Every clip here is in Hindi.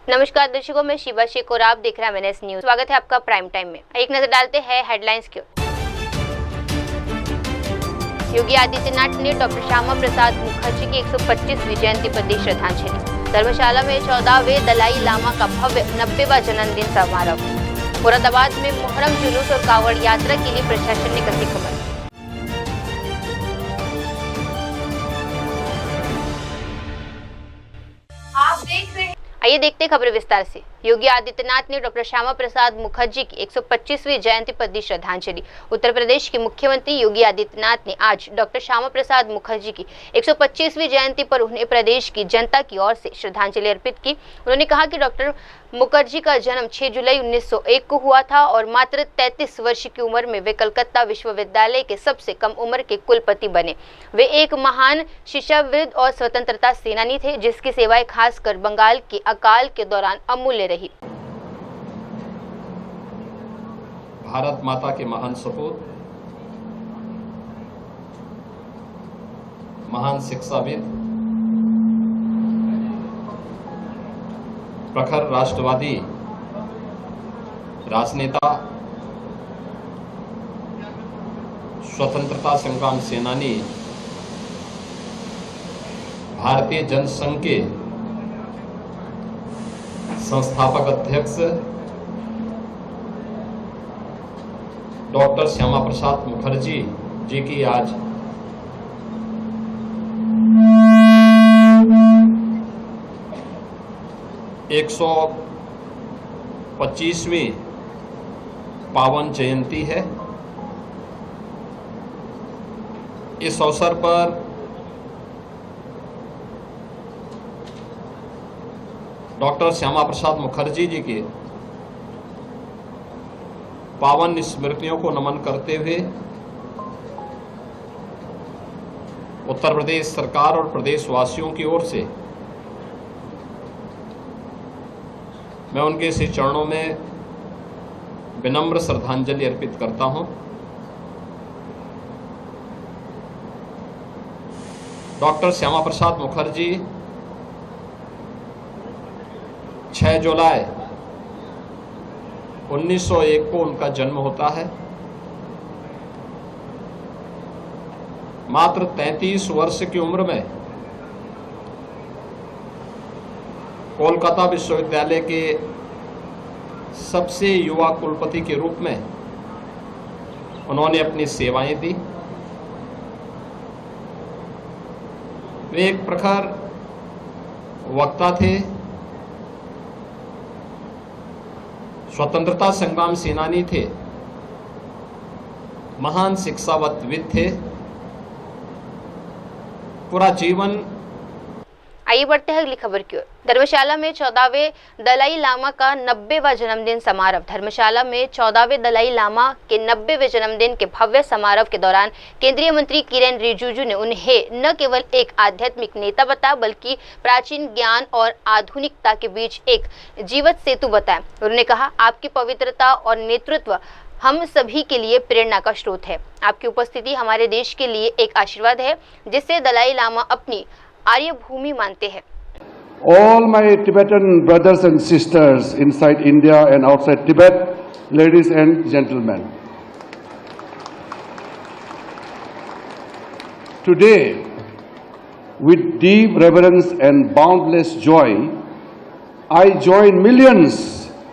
नमस्कार दर्शकों, मैं शिवा शेख और आप देख रहे हैं MNS न्यूज। स्वागत है आपका प्राइम टाइम में। एक नजर डालते हैं हेडलाइंस की ओर। योगी आदित्यनाथ ने डॉक्टर श्यामा प्रसाद मुखर्जी की 125वीं जयंती पर दी श्रद्धांजलि। धर्मशाला में 14वें दलाई लामा का भव्य 90वां जन्मदिन समारोह। मुरादाबाद में मुहर्रम जुलूस और कांवड़ यात्रा के लिए प्रशासन ने कसी कमर। आइए देखते हैं खबर विस्तार से। योगी आदित्यनाथ ने डॉक्टर श्यामा प्रसाद मुखर्जी की 125वीं जयंती पर दी श्रद्धांजलि। उत्तर प्रदेश के मुख्यमंत्री योगी आदित्यनाथ ने आज डॉक्टर श्यामा प्रसाद मुखर्जी की 125वीं जयंती पर उन्हें प्रदेश की जनता की ओर से श्रद्धांजलि अर्पित की। उन्होंने कहा कि डॉक्टर मुखर्जी का जन्म 6 जुलाई 1901 को हुआ था और मात्र 33 वर्ष की उम्र में वे कलकत्ता विश्वविद्यालय के सबसे कम उम्र के कुलपति बने। वे एक महान शिक्षाविद और स्वतंत्रता सेनानी थे, जिसकी सेवाएं खासकर बंगाल के अकाल के दौरान अमूल्य रही। भारत माता के महान सपूत, महान शिक्षाविद, प्रखर राष्ट्रवादी राजनेता, स्वतंत्रता संग्राम सेनानी, भारतीय जनसंघ के संस्थापक अध्यक्ष डॉक्टर श्यामा प्रसाद मुखर्जी जी की आज 125वीं पावन जयंती है। इस अवसर पर डॉक्टर श्यामा प्रसाद मुखर्जी जी के पावन स्मृतियों को नमन करते हुए उत्तर प्रदेश सरकार और प्रदेशवासियों की ओर से मैं उनके इस चरणों में विनम्र श्रद्धांजलि अर्पित करता हूं। डॉक्टर श्यामा प्रसाद मुखर्जी 6 जुलाई 1901 को उनका जन्म होता है। मात्र 33 वर्ष की उम्र में कोलकाता विश्वविद्यालय के सबसे युवा कुलपति के रूप में उन्होंने अपनी सेवाएं दी। वे एक प्रखर वक्ता थे, स्वतंत्रता संग्राम सेनानी थे, महान शिक्षाविद थे। पूरा जीवन। आइए बढ़ते हैं अगली खबर की ओर। धर्मशाला में 14वें दलाई लामा का 90वां जन्मदिन समारोह। धर्मशाला में 14वें दलाई लामा के 90वें जन्मदिन के भव्य समारोह के दौरान केंद्रीय मंत्री किरेन रिजिजू ने उन्हें न केवल एक आध्यात्मिक नेता बताया, बल्कि प्राचीन ज्ञान और आधुनिकता के बीच एक जीवंत सेतु बताया। उन्होंने कहा, आपकी पवित्रता और नेतृत्व हम सभी के लिए प्रेरणा का स्रोत है। आपकी उपस्थिति हमारे देश के लिए एक आशीर्वाद है, जिससे दलाई लामा अपनी आर्य भूमि मानते हैं। All my Tibetan brothers and sisters inside India and outside Tibet, ladies and gentlemen. Today, with deep reverence and boundless joy, I join millions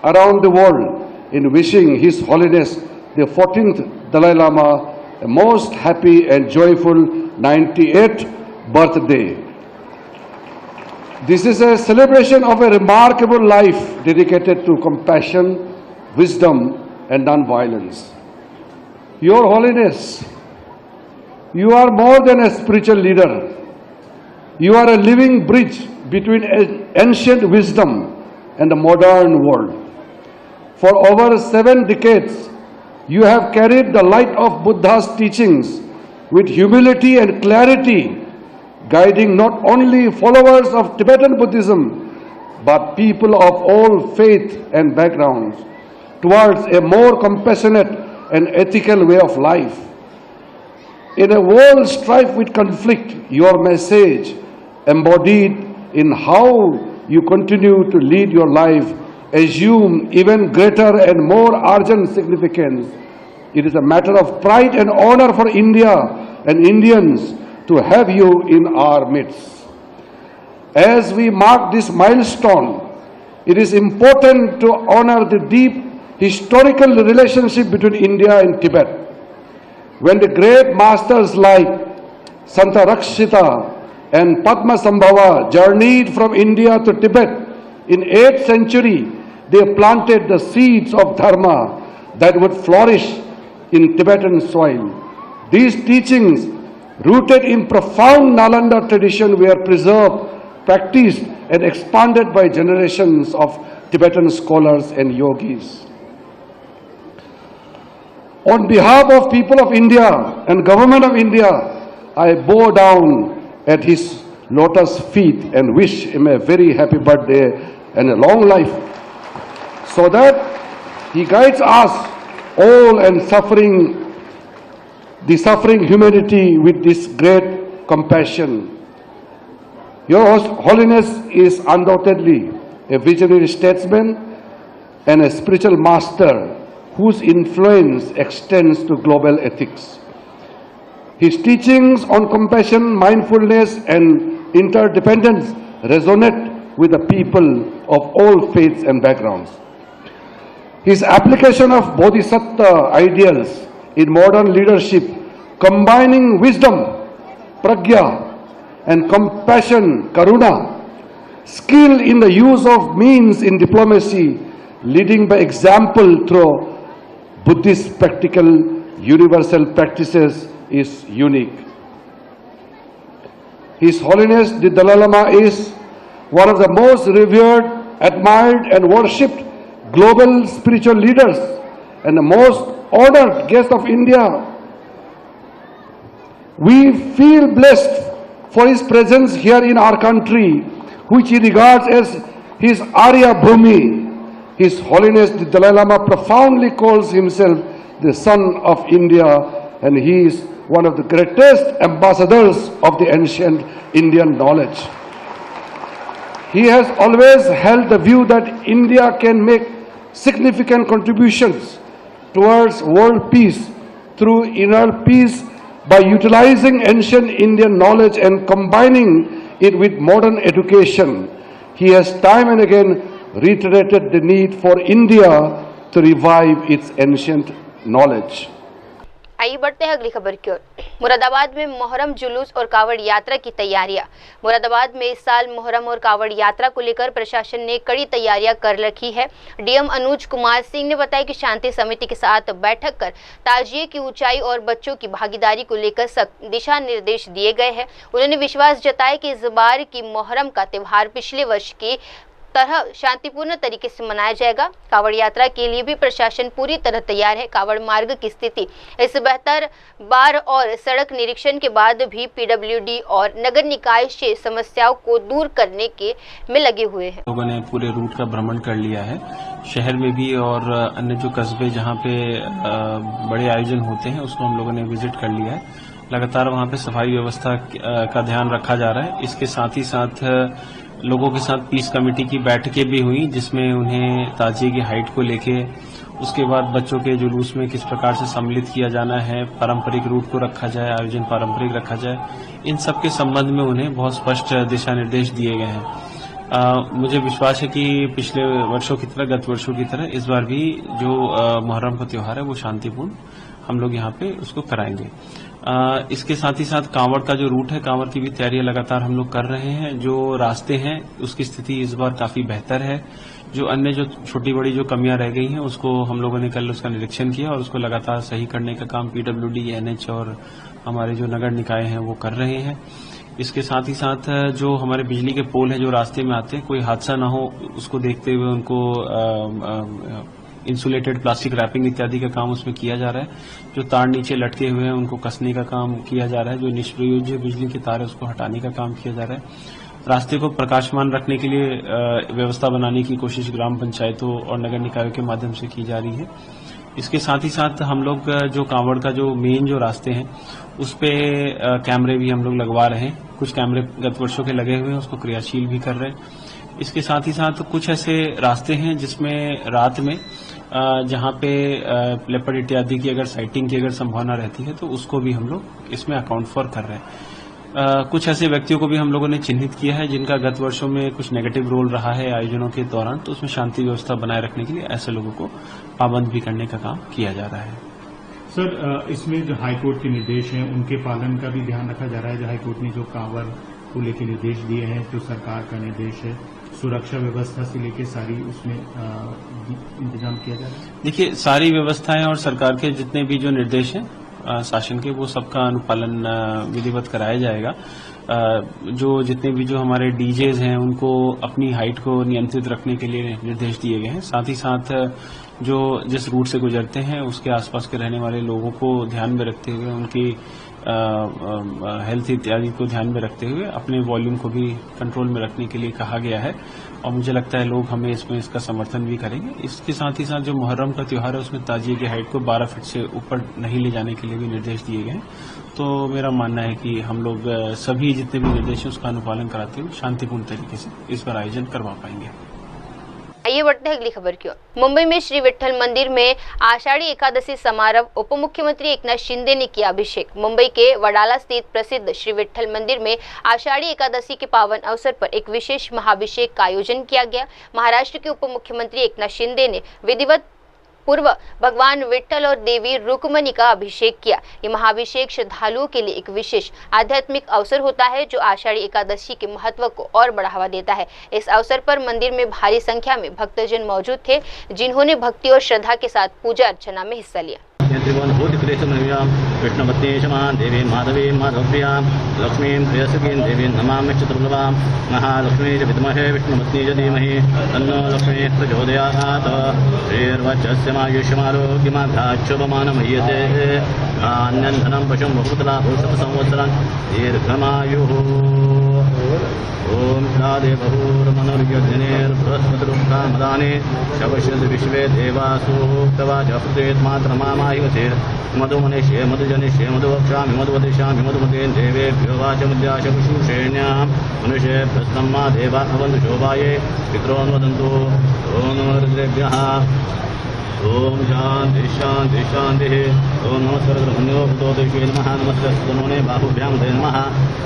around the world in wishing His Holiness the 14th Dalai Lama a most happy and joyful 98th birthday. This is a celebration of a remarkable life dedicated to compassion, wisdom, and non-violence. Your Holiness, you are more than a spiritual leader. You are a living bridge between ancient wisdom and the modern world. For over 7 decades, you have carried the light of Buddha's teachings with humility and clarity, guiding not only followers of Tibetan Buddhism, but people of all faith and backgrounds towards a more compassionate and ethical way of life. In a world strife with conflict, your message embodied in how you continue to lead your life assume even greater and more urgent significance. It is a matter of pride and honor for India and Indians to have you in our midst. As we mark this milestone, it is important to honor the deep historical relationship between India and Tibet. When the great masters like Santa Rakshita and Padmasambhava journeyed from India to Tibet in 8th century, they planted the seeds of dharma that would flourish in Tibetan soil. These teachings, rooted in profound Nalanda tradition, were preserved, practiced and expanded by generations of Tibetan scholars and yogis. On behalf of people of India and government of India, I bow down at his lotus feet and wish him a very happy birthday and a long life, so that he guides us all and the suffering humanity with this great compassion. Your Holiness is undoubtedly a visionary statesman and a spiritual master whose influence extends to global ethics. His teachings on compassion, mindfulness and interdependence resonate with the people of all faiths and backgrounds. His application of Bodhisattva ideals in modern leadership, combining wisdom, pragya, and compassion, karuna, skill in the use of means in diplomacy, leading by example through Buddhist practical universal practices, is unique. His Holiness the Dalai Lama is one of the most revered, admired and worshipped global spiritual leaders and the most honored guest of India. We feel blessed for his presence here in our country, which he regards as his Arya Bhumi. His Holiness the Dalai Lama profoundly calls himself the son of India, and he is one of the greatest ambassadors of the ancient Indian knowledge. He has always held the view that India can make significant contributions towards world peace through inner peace by utilizing ancient Indian knowledge and combining it with modern education. He has time and again reiterated the need for India to revive its ancient knowledge. आइए बढ़ते हैं अगली खबर की ओर। मुरादाबाद में मोहर्रम जुलूस और कावड़ यात्रा की तैयारियां। मुरादाबाद में इस साल मोहर्रम और कावड़ यात्रा को लेकर प्रशासन ने कड़ी तैयारियां कर रखी है। डीएम अनुज कुमार सिंह ने बताया कि शांति समिति के साथ बैठक कर ताजिए की ऊंचाई और बच्चों की भागीदारी को लेकर सख्त दिशा निर्देश दिए गए हैं। उन्होंने विश्वास जताया कि इस बार की मोहर्रम का त्यौहार पिछले वर्ष की तरह शांतिपूर्ण तरीके से मनाया जाएगा। कावड़ यात्रा के लिए भी प्रशासन पूरी तरह तैयार है। कावड़ मार्ग की स्थिति इस बेहतर बार और सड़क निरीक्षण के बाद भी पीडब्ल्यूडी और नगर निकाय से समस्याओं को दूर करने के में लगे हुए हैं। लोगों ने पूरे रूट का भ्रमण कर लिया है, शहर में भी और अन्य जो कस्बे जहां पे बड़े आयोजन होते हैं उसको हम लोगों ने विजिट कर लिया है। लगातार वहां पे सफाई व्यवस्था का ध्यान रखा जा रहा है। इसके साथ ही साथ लोगों के साथ पीस कमेटी की बैठकें भी हुई, जिसमें उन्हें ताजिए की हाइट को लेके, उसके बाद बच्चों के जुलूस में किस प्रकार से सम्मिलित किया जाना है, पारंपरिक रूट को रखा जाए, आयोजन पारंपरिक रखा जाए, इन सब के संबंध में उन्हें बहुत स्पष्ट दिशा निर्देश दिए गए हैं। मुझे विश्वास है कि पिछले वर्षों की तरह, गत वर्षों की तरह इस बार भी जो मुहर्रम का त्योहार है वो शांतिपूर्ण हम लोग यहाँ पे उसको कराएंगे। इसके साथ ही साथ कांवड़ का जो रूट है, कांवड़ की भी तैयारियां लगातार हम लोग कर रहे हैं। जो रास्ते हैं उसकी स्थिति इस बार काफी बेहतर है। जो अन्य जो छोटी बड़ी जो कमियां रह गई हैं उसको हम लोगों ने कल उसका निरीक्षण किया और उसको लगातार सही करने का काम पीडब्ल्यूडी, एनएच और हमारे जो नगर निकाय हैं वो कर रहे हैं। इसके साथ ही साथ जो हमारे बिजली के पोल हैं जो रास्ते में आते हैं, कोई हादसा ना हो उसको देखते हुए उनको इंसुलेटेड प्लास्टिक रैपिंग इत्यादि का काम उसमें किया जा रहा है। जो तार नीचे लटके हुए हैं उनको कसने का काम किया जा रहा है। जो निष्प्रयोज्य बिजली के तार है उसको हटाने का काम किया जा रहा है। रास्ते को प्रकाशमान रखने के लिए व्यवस्था बनाने की कोशिश ग्राम पंचायतों और नगर निकायों के माध्यम से की जा रही है। इसके साथ ही साथ हम लोग जो कांवड़ का जो मेन जो रास्ते हैं उस पे कैमरे भी हम लोग लगवा रहे हैं। कुछ कैमरे गत वर्षों के लगे हुए हैं, उसको क्रियाशील भी कर रहे हैं। इसके साथ ही साथ कुछ ऐसे रास्ते हैं जिसमें रात में जहां पे लेपर्ड इत्यादि की अगर साइटिंग की अगर संभावना रहती है तो उसको भी हम लोग इसमें अकाउंट फॉर कर रहे हैं। कुछ ऐसे व्यक्तियों को भी हम लोगों ने चिन्हित किया है जिनका गत वर्षों में कुछ नेगेटिव रोल रहा है आयोजनों के दौरान, तो उसमें शांति व्यवस्था बनाए रखने के लिए ऐसे लोगों को पाबंद भी करने का काम किया जा रहा है। सर, इसमें जो हाईकोर्ट के निर्देश हैं उनके पालन का भी ध्यान रखा जा रहा है। जो हाईकोर्ट ने जो कांवड़ को लेकर निर्देश दिए हैं, जो सरकार का निर्देश है, सुरक्षा व्यवस्था से लेकर सारी उसमें इंतजाम किया जा रहा है। देखिए, सारी व्यवस्थाएं और सरकार के जितने भी जो निर्देश हैं शासन के, वो सबका अनुपालन विधिवत कराया जाएगा। जो जितने भी जो हमारे डीजेज हैं उनको अपनी हाइट को नियंत्रित रखने के लिए निर्देश दिए गए हैं। साथ ही साथ जो जिस रूट से गुजरते हैं उसके आसपास के रहने वाले लोगों को ध्यान में रखते हुए, उनकी हेल्थ इत्यादि को ध्यान में रखते हुए अपने वॉल्यूम को भी कंट्रोल में रखने के लिए कहा गया है। और मुझे लगता है लोग हमें इसमें इसका समर्थन भी करेंगे। इसके साथ ही साथ जो मुहर्रम का त्योहार है उसमें ताजिए की हाइट को 12 फीट से ऊपर नहीं ले जाने के लिए भी निर्देश दिए गए हैं। तो मेरा मानना है कि हम लोग सभी जितने भी निर्देश हैं उसका अनुपालन कराते हुए शांतिपूर्ण तरीके से इस बार आयोजन करवा पाएंगे। आइए बढ़ते हैं अगली खबर की ओर। मुंबई में श्री विट्ठल मंदिर में आषाढ़ी एकादशी समारोह उप मुख्यमंत्री एकनाथ शिंदे ने किया अभिषेक। मुंबई के वडाला स्थित प्रसिद्ध श्री विट्ठल मंदिर में आषाढ़ी एकादशी के पावन अवसर पर एक विशेष महाभिषेक का आयोजन किया गया। महाराष्ट्र के उप मुख्यमंत्री एकनाथ शिंदे ने विधिवत पूर्व भगवान विट्ठल और देवी रुक्मणी का अभिषेक किया। ये महाभिषेक श्रद्धालुओं के लिए एक विशेष आध्यात्मिक अवसर होता है जो आषाढ़ी एकादशी के महत्व को और बढ़ावा देता है। इस अवसर पर मंदिर में भारी संख्या में भक्तजन मौजूद थे जिन्होंने भक्ति और श्रद्धा के साथ पूजा अर्चना में हिस्सा लिया। देवी माधवी माधव्या लक्ष्मी प्रियसखीं देवी नमामि चतुर्भुजां महालक्ष्मी च विद्महे विष्णुपत्नी च धीमहि तन्नो लक्ष्मी प्रचोदयात्। श्रीर्वचस्य मायुष्यमारोग्यमाभ्याच्छुभमानमह्यते अन्यन्धनं पशुं बहुपुत्रा भूषितसंवत्सरं दीर्घमायुः। ओम बृहस्पतिरुक्तामदाने शवशद विश्वे देवासूक्तवाचफ्रेत्मात्रमामायुते मधुमनिष्ये मधुजनिष्ये मधुवक्षामि मधुवदिष्यामि मधुमतेन देवेभ्यो वाचमुद्याशकुशूषेण्यां मनुष्येभ्यस्तम्मा देवा अवन्तु शोभाये पितॄन्वदन्तु। ओम नमो रुद्रेभ्यः। ओम शांति शांति शांति। ओम नमस्कार ब्रह्मण्यो भूतोदेशे नमः। नमस्ते स्तनोने बाहुभ्यां ते नमः।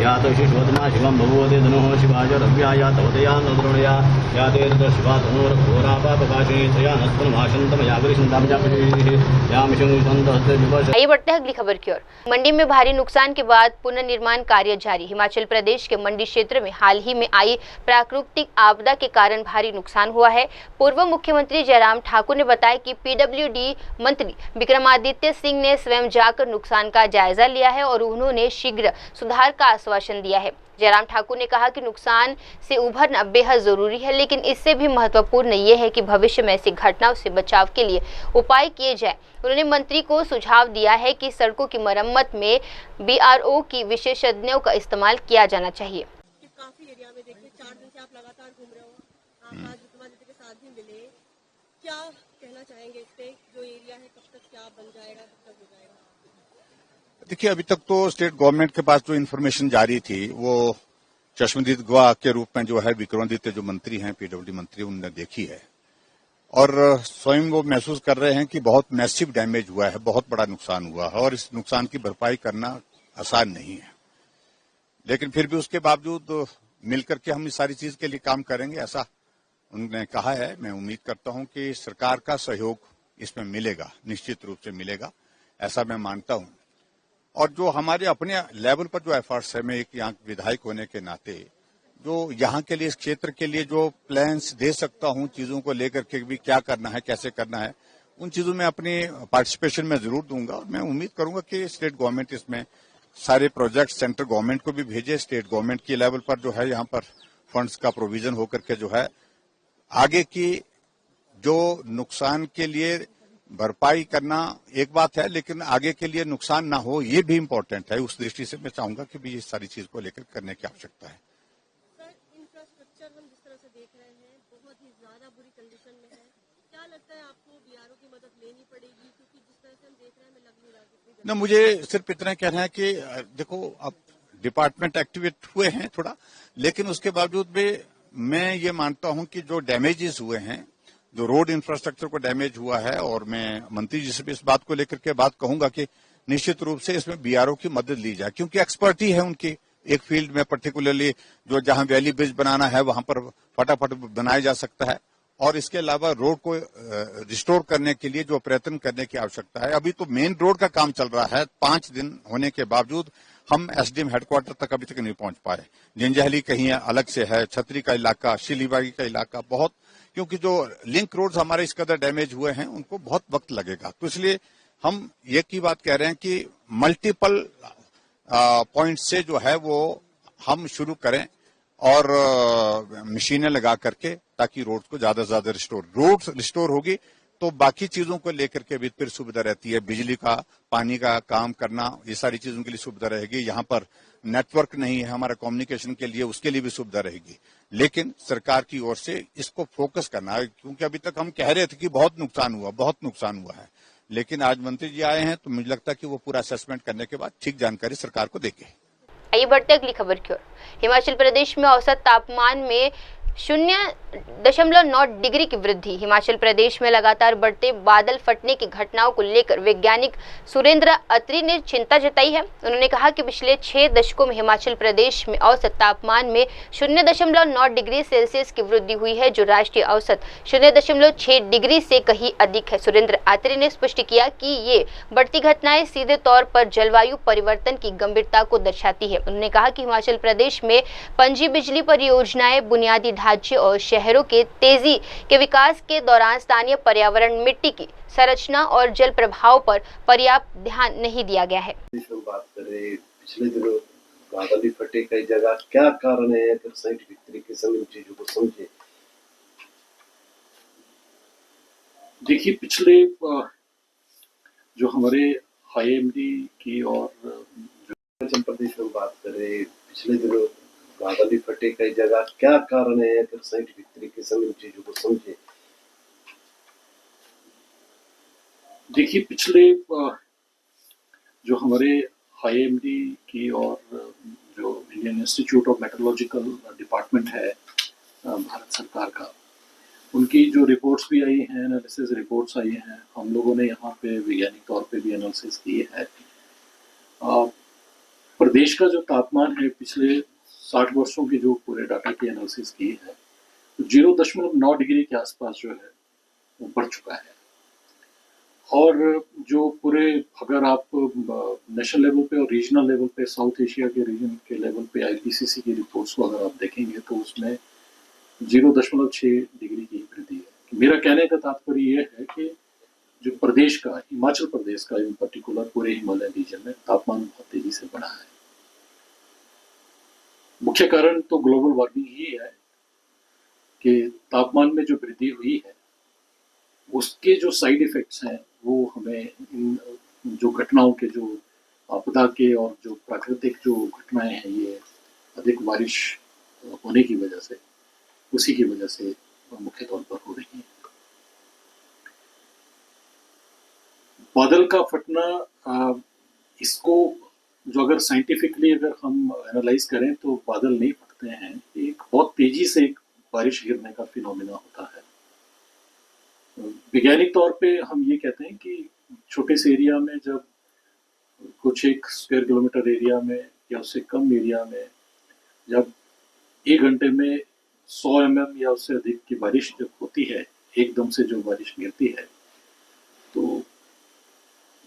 यातो शिशोत्मा शिवं बभूवते धनुः शिवाय रव्याय तवदया नद्रोणया याते शिवा धनुर घोरापापकाशे तया नस्तनभाषन्तं यागरिषन्तामजापतिः यामिषं संतहस्ते विवश। आइए बढ़ते हैं अगली खबर की ओर। मंडी में भारी नुकसान के बाद पुनर्निर्माण कार्य जारी। हिमाचल प्रदेश के मंडी क्षेत्र में हाल ही में आई प्राकृतिक आपदा के कारण भारी नुकसान हुआ है। पूर्व मुख्यमंत्री जयराम ठाकुर ने बताया कि पीडब्ल्यूडी मंत्री विक्रमादित्य सिंह ने स्वयं जाकर नुकसान का जायजा लिया है और उन्होंने शीघ्र सुधार का आश्वासन दिया है। जयराम ठाकुर ने कहा कि नुकसान से उभरना बेहद जरूरी है, लेकिन इससे भी महत्वपूर्ण ये है कि भविष्य में ऐसी घटनाओं से बचाव के लिए उपाय किए जाए। उन्होंने मंत्री को सुझाव दिया है कि सड़कों की मरम्मत में बीआरओ की विशेषज्ञों का इस्तेमाल किया जाना चाहिए। काफी एरिया में देखिए 4 दिन से आप लगातार घूम रहे हो, आज विक्रमादित्य के साथ भी मिले, क्या कहना चाहेंगे इससे? जो एरिया है कब तक क्या बन जाएगा, कब तक हो जाएगा? देखिए, अभी तक तो स्टेट गवर्नमेंट के पास जो इन्फॉर्मेशन जारी थी वो चश्मदीद गवाह के रूप में जो है विक्रमादित्य जो मंत्री हैं, पीडब्ल्यूडी मंत्री, उन्होंने देखी है और स्वयं वो महसूस कर रहे हैं कि बहुत मैसिव डैमेज हुआ है, बहुत बड़ा नुकसान हुआ है और इस नुकसान की भरपाई करना आसान नहीं है। लेकिन फिर भी उसके बावजूद मिलकर के हम इस सारी चीज के लिए काम करेंगे, ऐसा उन्होंने कहा है। मैं उम्मीद करता हूं कि सरकार का सहयोग इसमें मिलेगा, निश्चित रूप से मिलेगा, ऐसा मैं मानता हूं। और जो हमारे अपने लेवल पर जो एफर्ट्स है, मैं एक यहाँ विधायक होने के नाते जो यहाँ के लिए, इस क्षेत्र के लिए जो प्लान्स दे सकता हूँ, चीजों को लेकर के भी क्या करना है, कैसे करना है, उन चीजों में अपनी पार्टिसिपेशन में जरूर दूंगा। और मैं उम्मीद करूंगा कि स्टेट गवर्नमेंट इसमें सारे प्रोजेक्ट सेंट्रल गवर्नमेंट को भी भेजे, स्टेट गवर्नमेंट की लेवल पर जो है यहाँ पर फंड्स का प्रोविजन होकर के जो है आगे की जो नुकसान के लिए भरपाई करना एक बात है, लेकिन आगे के लिए नुकसान ना हो ये भी इम्पोर्टेंट है। उस दृष्टि से मैं चाहूंगा कि भी इस सारी चीज को लेकर करने की आवश्यकता है। सर, इंफ्रास्ट्रक्चर हम जिस तरह से देख रहे हैं बहुत ही ज्यादा बुरी कंडीशन में है, क्या लगता है आपको बीआरओ की मदद लेनी पड़ेगी? क्योंकि जिस तरह से हम देख रहे हैं हमें लग नहीं रहा कि ना, मुझे सिर्फ इतना कहना है कि देखो अब डिपार्टमेंट एक्टिवेट हुए हैं थोड़ा, लेकिन उसके बावजूद भी मैं ये मानता हूं कि जो डैमेजेस हुए हैं, जो रोड इंफ्रास्ट्रक्चर को डैमेज हुआ है, और मैं मंत्री जी से भी इस बात को लेकर के बात कहूंगा कि निश्चित रूप से इसमें बीआरओ की मदद ली जाए, क्योंकि एक्सपर्टी है उनकी एक फील्ड में, पर्टिकुलरली जो जहां वैली ब्रिज बनाना है वहां पर फटाफट बनाया जा सकता है। और इसके अलावा रोड को रिस्टोर करने के लिए जो प्रयत्न करने की आवश्यकता है। अभी तो मेन रोड का काम चल रहा है, 5 दिन होने के बावजूद हम एसडीएम हेडक्वार्टर तक अभी तक नहीं पहुंच पाए। जिंजहली कहीं अलग से है, छतरी का इलाका, शिलीबागी का इलाका बहुत, क्योंकि जो लिंक रोड्स हमारे इस कदर डैमेज हुए हैं उनको बहुत वक्त लगेगा। तो इसलिए हम ये की बात कह रहे हैं कि मल्टीपल पॉइंट से जो है वो हम शुरू करें और मशीनें लगा करके, ताकि रोड को ज्यादा से ज्यादा रोड रिस्टोर होगी तो बाकी चीजों को लेकर के भी फिर सुविधा रहती है। बिजली का, पानी का काम करना, ये सारी चीजों के लिए सुविधा रहेगी। यहाँ पर नेटवर्क नहीं है हमारा कम्युनिकेशन के लिए, उसके लिए भी सुविधा रहेगी। लेकिन सरकार की ओर से इसको फोकस करना है, क्योंकि अभी तक हम कह रहे थे कि बहुत नुकसान हुआ है, लेकिन आज मंत्री जी आए हैं तो मुझे लगता है कि वो पूरा असेसमेंट करने के बाद ठीक जानकारी सरकार को देंगे। आइए बढ़ते अगली खबर की ओर। हिमाचल प्रदेश में औसत तापमान में 0.9 डिग्री की वृद्धि। हिमाचल प्रदेश में लगातार बढ़ते बादल फटने की घटनाओं को लेकर वैज्ञानिक सुरेंद्र अत्री ने चिंता जताई है। उन्होंने कहा कि पिछले 6 दशकों में हिमाचल प्रदेश में औसत तापमान में 0.9 डिग्री सेल्सियस की वृद्धि हुई है, जो राष्ट्रीय औसत 0.6 डिग्री से कहीं अधिक है। सुरेंद्र अत्री ने स्पष्ट किया कि ये बढ़ती घटनाएं सीधे तौर पर जलवायु परिवर्तन की गंभीरता को दर्शाती है। उन्होंने कहा कि हिमाचल प्रदेश में पनजी बिजली परियोजनाएं, बुनियादी ढांचे और शहरों के तेजी के विकास के दौरान स्थानीय पर्यावरण, मिट्टी की संरचना और जल प्रभाव पर पर्याप्त ध्यान नहीं दिया गया है। बात करें पिछले दिनों बादल भी फटे कई जगह, क्या कारण है? अगर साइंटिफिक तरीके से इन चीजों को समझे। देखिए, पिछले जो हमारे IMD की और हिमाचल प्रदेश में बात करें पिछले दिनों बादल भी फटे कई जगह, क्या कारण है? अगर साइंटिफिक तरीके से इन चीजों को समझे। देखिए, पिछले जो हमारे IMD की और जो Indian institute of metrological department है भारत सरकार का, उनकी जो रिपोर्ट्स भी आई हैं, एनालिसिस रिपोर्ट्स आई हैं, हम लोगों ने यहाँ पे वैज्ञानिक तौर पे भी एनालिसिस किए हैं। प्रदेश का जो तापमान है पिछले 60 वर्षों की जो पूरे डाटा की एनालिसिस की है, तो 0.9 डिग्री के आसपास जो है वो बढ़ चुका है। और जो पूरे, अगर आप नेशनल लेवल पे और रीजनल लेवल पे, साउथ एशिया के रीजन के लेवल पे IPCC की रिपोर्ट्स को अगर आप देखेंगे तो उसमें 0.6 डिग्री की वृद्धि है। मेरा कहने का तात्पर्य ये है कि जो प्रदेश का, हिमाचल प्रदेश का इन पर्टिकुलर पूरे हिमालय रीजन में तापमान बहुत तेजी से बढ़ा है। मुख्य कारण तो ग्लोबल वार्मिंग ही है कि तापमान में जो वृद्धि हुई है उसके जो साइड इफेक्ट्स हैं वो हमें इन जो घटनाओं के, जो आपदा के और जो प्राकृतिक जो घटनाएं हैं, ये अधिक बारिश होने की वजह से, उसी की वजह से मुख्य तौर पर हो रही है। बादल का फटना, इसको जो अगर साइंटिफिकली अगर हम एनालाइज करें तो बादल नहीं फटते हैं, एक बहुत तेजी से एक बारिश गिरने का फिनोमेना होता है। वैज्ञानिक तौर पे हम ये कहते हैं कि छोटे से एरिया में, जब कुछ 1 स्क्वायर किलोमीटर एरिया में या उससे कम एरिया में जब 1 घंटे में 100 mm या उससे अधिक की बारिश जब होती है, एकदम से जो बारिश गिरती है, तो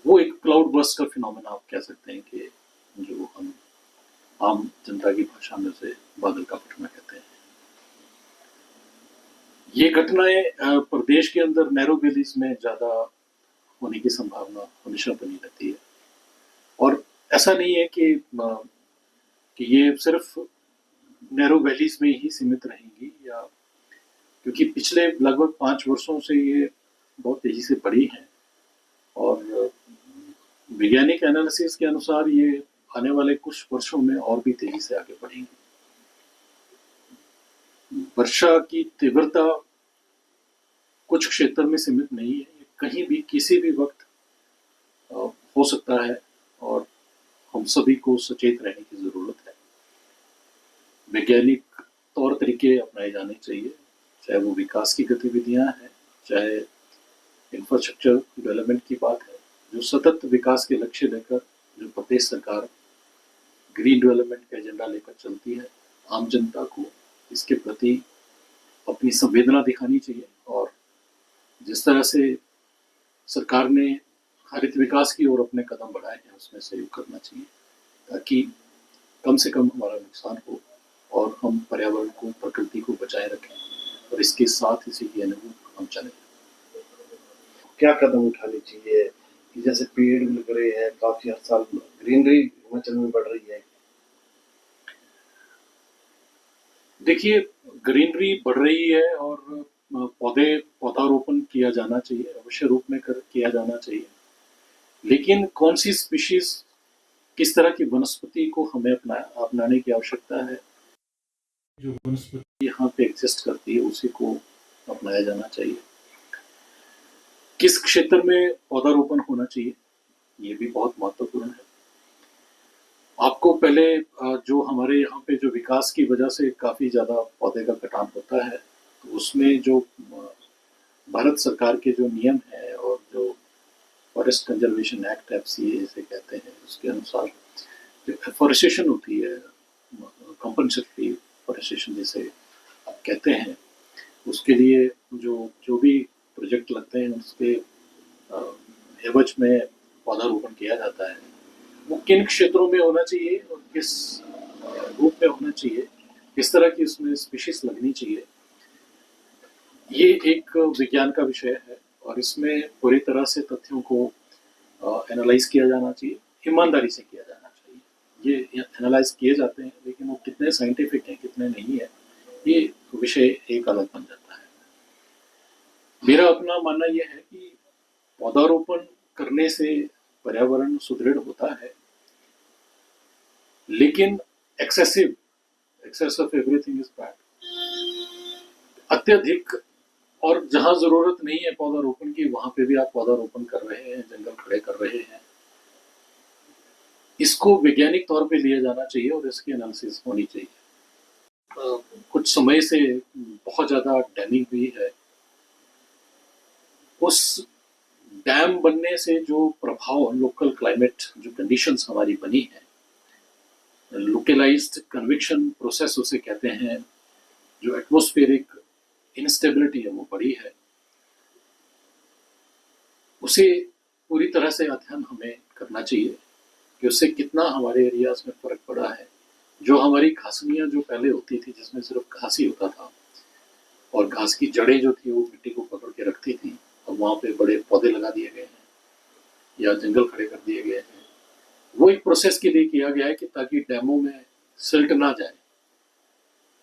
वो एक क्लाउड बर्स्ट का फिनोमेना आप कह सकते हैं कि जो हम आम जनता की भाषा में से बादल का फटना कहते हैं। ये घटनाएं प्रदेश के अंदर नैरो वैलीज में ज्यादा होने की संभावना हमेशा बनी रहती है। और ऐसा नहीं है कि ये सिर्फ नैरो वैलीज में ही सीमित रहेंगी, या क्योंकि पिछले लगभग 5 वर्षों से ये बहुत तेजी से बढ़ी हैं और वैज्ञानिक एनालिसिस के अनुसार ये आने वाले कुछ वर्षों में और भी तेजी से आगे बढ़ेंगी। वर्षा की तीव्रता कुछ क्षेत्र में सीमित नहीं है, ये कहीं भी किसी भी वक्त हो सकता है और हम सभी को सचेत रहने की जरूरत है। वैज्ञानिक तौर तरीके अपनाए जाने चाहिए, चाहे वो विकास की गतिविधियां हैं, चाहे इंफ्रास्ट्रक्चर डेवलपमेंट की बात है। जो सतत विकास के लक्ष्य लेकर जो प्रदेश सरकार ग्रीन डेवलपमेंट का एजेंडा लेकर चलती है, आम जनता को इसके प्रति अपनी संवेदना दिखानी चाहिए और जिस तरह से सरकार ने हरित विकास की ओर अपने कदम बढ़ाए हैं उसमें सहयोग करना चाहिए, ताकि कम से कम हमारा नुकसान हो और हम पर्यावरण को, प्रकृति को बचाए रखें और इसके साथ इसी के अनुरूप हम चलें। क्या कदम उठाने चाहिए कि जैसे पेड़ लग रहे हैं, काफी हर साल ग्रीनरी हिमाचल में बढ़ रही है? देखिए, ग्रीनरी बढ़ रही है और पौधारोपण किया जाना चाहिए, अवश्य रूप में किया जाना चाहिए, लेकिन कौन सी स्पीशीज, किस तरह की वनस्पति को हमें अपनाने की आवश्यकता है, जो वनस्पति यहाँ पे एग्जिस्ट करती है उसी को अपनाया जाना चाहिए। किस क्षेत्र में पौधारोपण होना चाहिए ये भी बहुत महत्वपूर्ण है। आपको पहले जो हमारे यहाँ पे जो विकास की वजह से काफी ज्यादा पौधे का कटान होता है, तो उसमें जो भारत सरकार के जो नियम है और जो फॉरेस्ट कंजर्वेशन एक्ट FCA जिसे कहते हैं, उसके अनुसार जो एफॉरेस्टेशन होती है, कंपनसेटरी फॉरेस्टेशन जिसे आप कहते हैं, उसके लिए जो भी प्रोजेक्ट लगते हैं उसके एवज में पौधारोपण किया जाता है। वो किन क्षेत्रों में होना चाहिए और किस रूप में होना चाहिए, किस तरह की उसमें स्पीशीज लगनी चाहिए, ये एक विज्ञान का विषय है और इसमें पूरी तरह से तथ्यों को एनालाइज किया जाना चाहिए, ईमानदारी से किया जाना चाहिए। ये एनालाइज किए जाते हैं, लेकिन वो कितने साइंटिफिक हैं, कितने नहीं है, ये विषय एक अलग बन जाता है। मेरा अपना मानना यह है कि पौधारोपण करने से पर्यावरण सुदृढ़ होता है, लेकिन excess of everything is bad. अत्यधिक और जहां जरूरत नहीं है पौधारोपण की, वहां पे भी आप पौधारोपण कर रहे हैं, जंगल खड़े कर रहे हैं। इसको वैज्ञानिक तौर पे लिया जाना चाहिए और इसकी एनालिसिस होनी चाहिए। कुछ समय से बहुत ज्यादा डैमिंग हुई है, उस डैम बनने से जो प्रभाव, लोकल क्लाइमेट जो कंडीशंस हमारी बनी है, लोकलाइज्ड कन्वेक्शन प्रोसेस उसे कहते हैं, जो एटमॉस्फेरिक इंस्टेबिलिटी है वो बड़ी है, उसे पूरी तरह से अध्ययन हमें करना चाहिए कि उससे कितना हमारे एरियाज में फर्क पड़ा है। जो हमारी घासनियाँ जो पहले होती थी, जिसमें सिर्फ घास ही होता था और घास की जड़ें जो थी वो मिट्टी को पकड़ के रखती थी, और वहाँ पे बड़े पौधे लगा दिए गए हैं या जंगल खड़े कर दिए गए हैं। वो एक प्रोसेस के लिए किया गया है कि ताकि डैमों में सिल्ट ना जाए।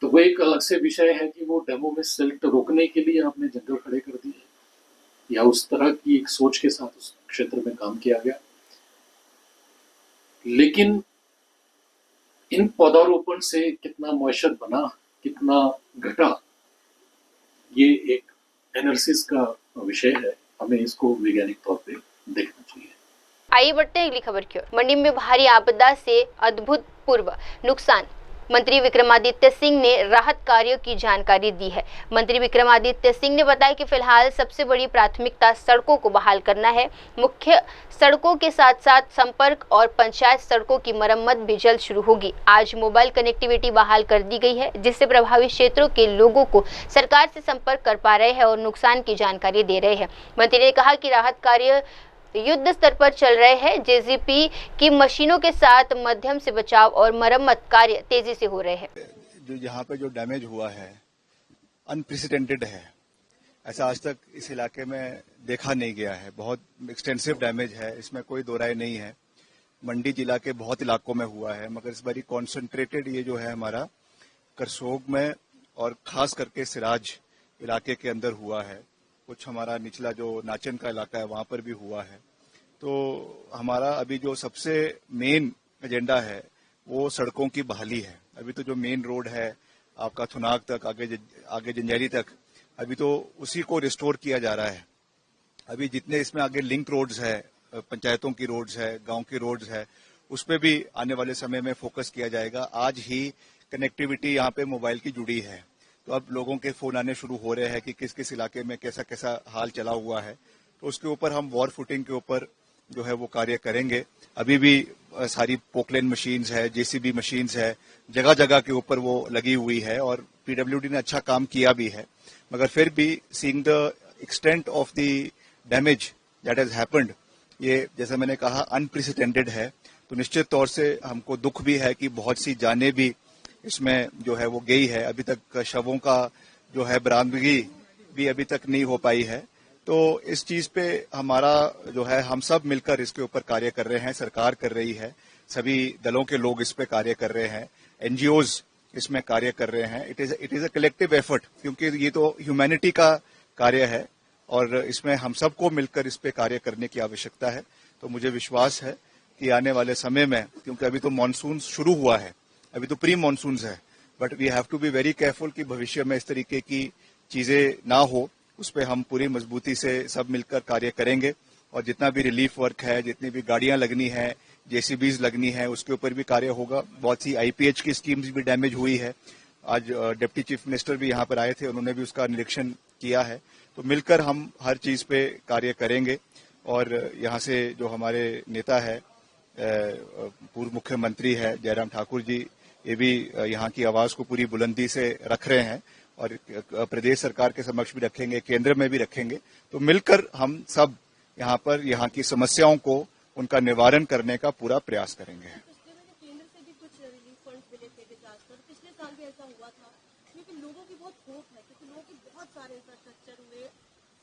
तो वो एक अलग से विषय है कि वो डैमों में सिल्ट रोकने के लिए आपने जंगल खड़े कर दिए, या उस तरह की एक सोच के साथ उस क्षेत्र में काम किया गया। लेकिन इन पौधारोपण से कितना मॉइस्चर बना, कितना घटा, ये एक एनालिसिस का विषय है, हमें इसको वैज्ञानिक तौर पे देखना चाहिए। आइए बढ़ते हैं अगली खबर की ओर। मंडी में भारी आपदा से अभूतपूर्व नुकसान, मंत्री विक्रमादित्य सिंह ने राहत कार्यों की जानकारी दी है। मंत्री विक्रमादित्य सिंह ने बताया कि फिलहाल सबसे बड़ी प्राथमिकता सड़कों को बहाल करना है। मुख्य सड़कों के साथ साथ संपर्क और पंचायत सड़कों की मरम्मत भी जल्द शुरू होगी। आज मोबाइल कनेक्टिविटी बहाल कर दी गई है, जिससे प्रभावित क्षेत्रों के लोगों को सरकार से संपर्क कर पा रहे हैं और नुकसान की जानकारी दे रहे हैं। मंत्री ने कहा कि राहत कार्य युद्ध स्तर पर चल रहे हैं। जेसीपी की मशीनों के साथ मध्यम से बचाव और मरम्मत कार्य तेजी से हो रहे हैं। जो यहाँ पे जो डैमेज हुआ है अनप्रेसिडेंटेड है, ऐसा आज तक इस इलाके में देखा नहीं गया है। बहुत एक्सटेंसिव डैमेज है, इसमें कोई दो राय नहीं है। मंडी जिला के बहुत इलाकों में हुआ है, मगर इस बारी कॉन्सेंट्रेटेड ये जो है हमारा करसोग में और खास करके सिराज इलाके के अंदर हुआ है। कुछ हमारा निचला जो नाचन का इलाका है वहां पर भी हुआ है। तो हमारा अभी जो सबसे मेन एजेंडा है वो सड़कों की बहाली है। अभी तो जो मेन रोड है आपका थुनाग तक, आगे जंजैरी तक, अभी तो उसी को रिस्टोर किया जा रहा है। अभी जितने इसमें आगे लिंक रोड्स है, पंचायतों की रोड्स है, गांव की रोड्स है, उस पर भी आने वाले समय में फोकस किया जाएगा। आज ही कनेक्टिविटी यहाँ पे मोबाइल की जुड़ी है। तो अब लोगों के फोन आने शुरू हो रहे हैं कि किस किस इलाके में कैसा कैसा हाल चला हुआ है। तो उसके ऊपर हम वॉर फुटिंग के ऊपर जो है वो कार्य करेंगे। अभी भी सारी पोकलेन मशीन्स है, जेसीबी मशीन्स है, जगह जगह के ऊपर वो लगी हुई है और पीडब्ल्यूडी ने अच्छा काम किया भी है। मगर फिर भी seeing the extent of the damage that has happened, ये जैसे मैंने कहा अनप्रेसिडेंटेड है। तो निश्चित तौर से हमको दुख भी है कि बहुत सी जानें भी इसमें जो है वो गई है। अभी तक शवों का जो है बरामदगी भी अभी तक नहीं हो पाई है। तो इस चीज पे हमारा जो है हम सब मिलकर इसके ऊपर कार्य कर रहे हैं, सरकार कर रही है, सभी दलों के लोग इस पे कार्य कर रहे हैं, एनजीओज इसमें कार्य कर रहे हैं। It is a collective effort, क्योंकि ये तो ह्यूमैनिटी का कार्य है और इसमें हम सबको मिलकर इस पे कार्य करने की आवश्यकता है। तो मुझे विश्वास है कि आने वाले समय में, क्योंकि अभी तो मानसून शुरू हुआ है, अभी तो प्री मानसून है, but we have to be very careful कि भविष्य में इस तरीके की चीजें ना हो। उस पर हम पूरी मजबूती से सब मिलकर कार्य करेंगे और जितना भी रिलीफ वर्क है, जितनी भी गाड़ियां लगनी है, जेसीबीज लगनी है, उसके ऊपर भी कार्य होगा। बहुत सी आईपीएच की स्कीम्स भी डैमेज हुई है। आज डिप्टी चीफ मिनिस्टर भी यहाँ पर आए थे, उन्होंने भी उसका निरीक्षण किया है। तो मिलकर हम हर चीज पे कार्य करेंगे और यहाँ से जो हमारे नेता है, पूर्व मुख्यमंत्री है जयराम ठाकुर जी, ये भी यहाँ की आवाज को पूरी बुलंदी से रख रहे हैं और प्रदेश सरकार के समक्ष भी रखेंगे, केंद्र में भी रखेंगे। तो मिलकर हम सब यहाँ पर यहाँ की समस्याओं को, उनका निवारण करने का पूरा प्रयास करेंगे। केंद्र से भी कुछ रिलीफ फंड मिले थे डिजास्टर, पिछले साल भी ऐसा हुआ था, क्योंकि लोगों की बहुत होप है, क्योंकि लोगों के बहुत सारे इंफ्रास्ट्रक्चर हुए,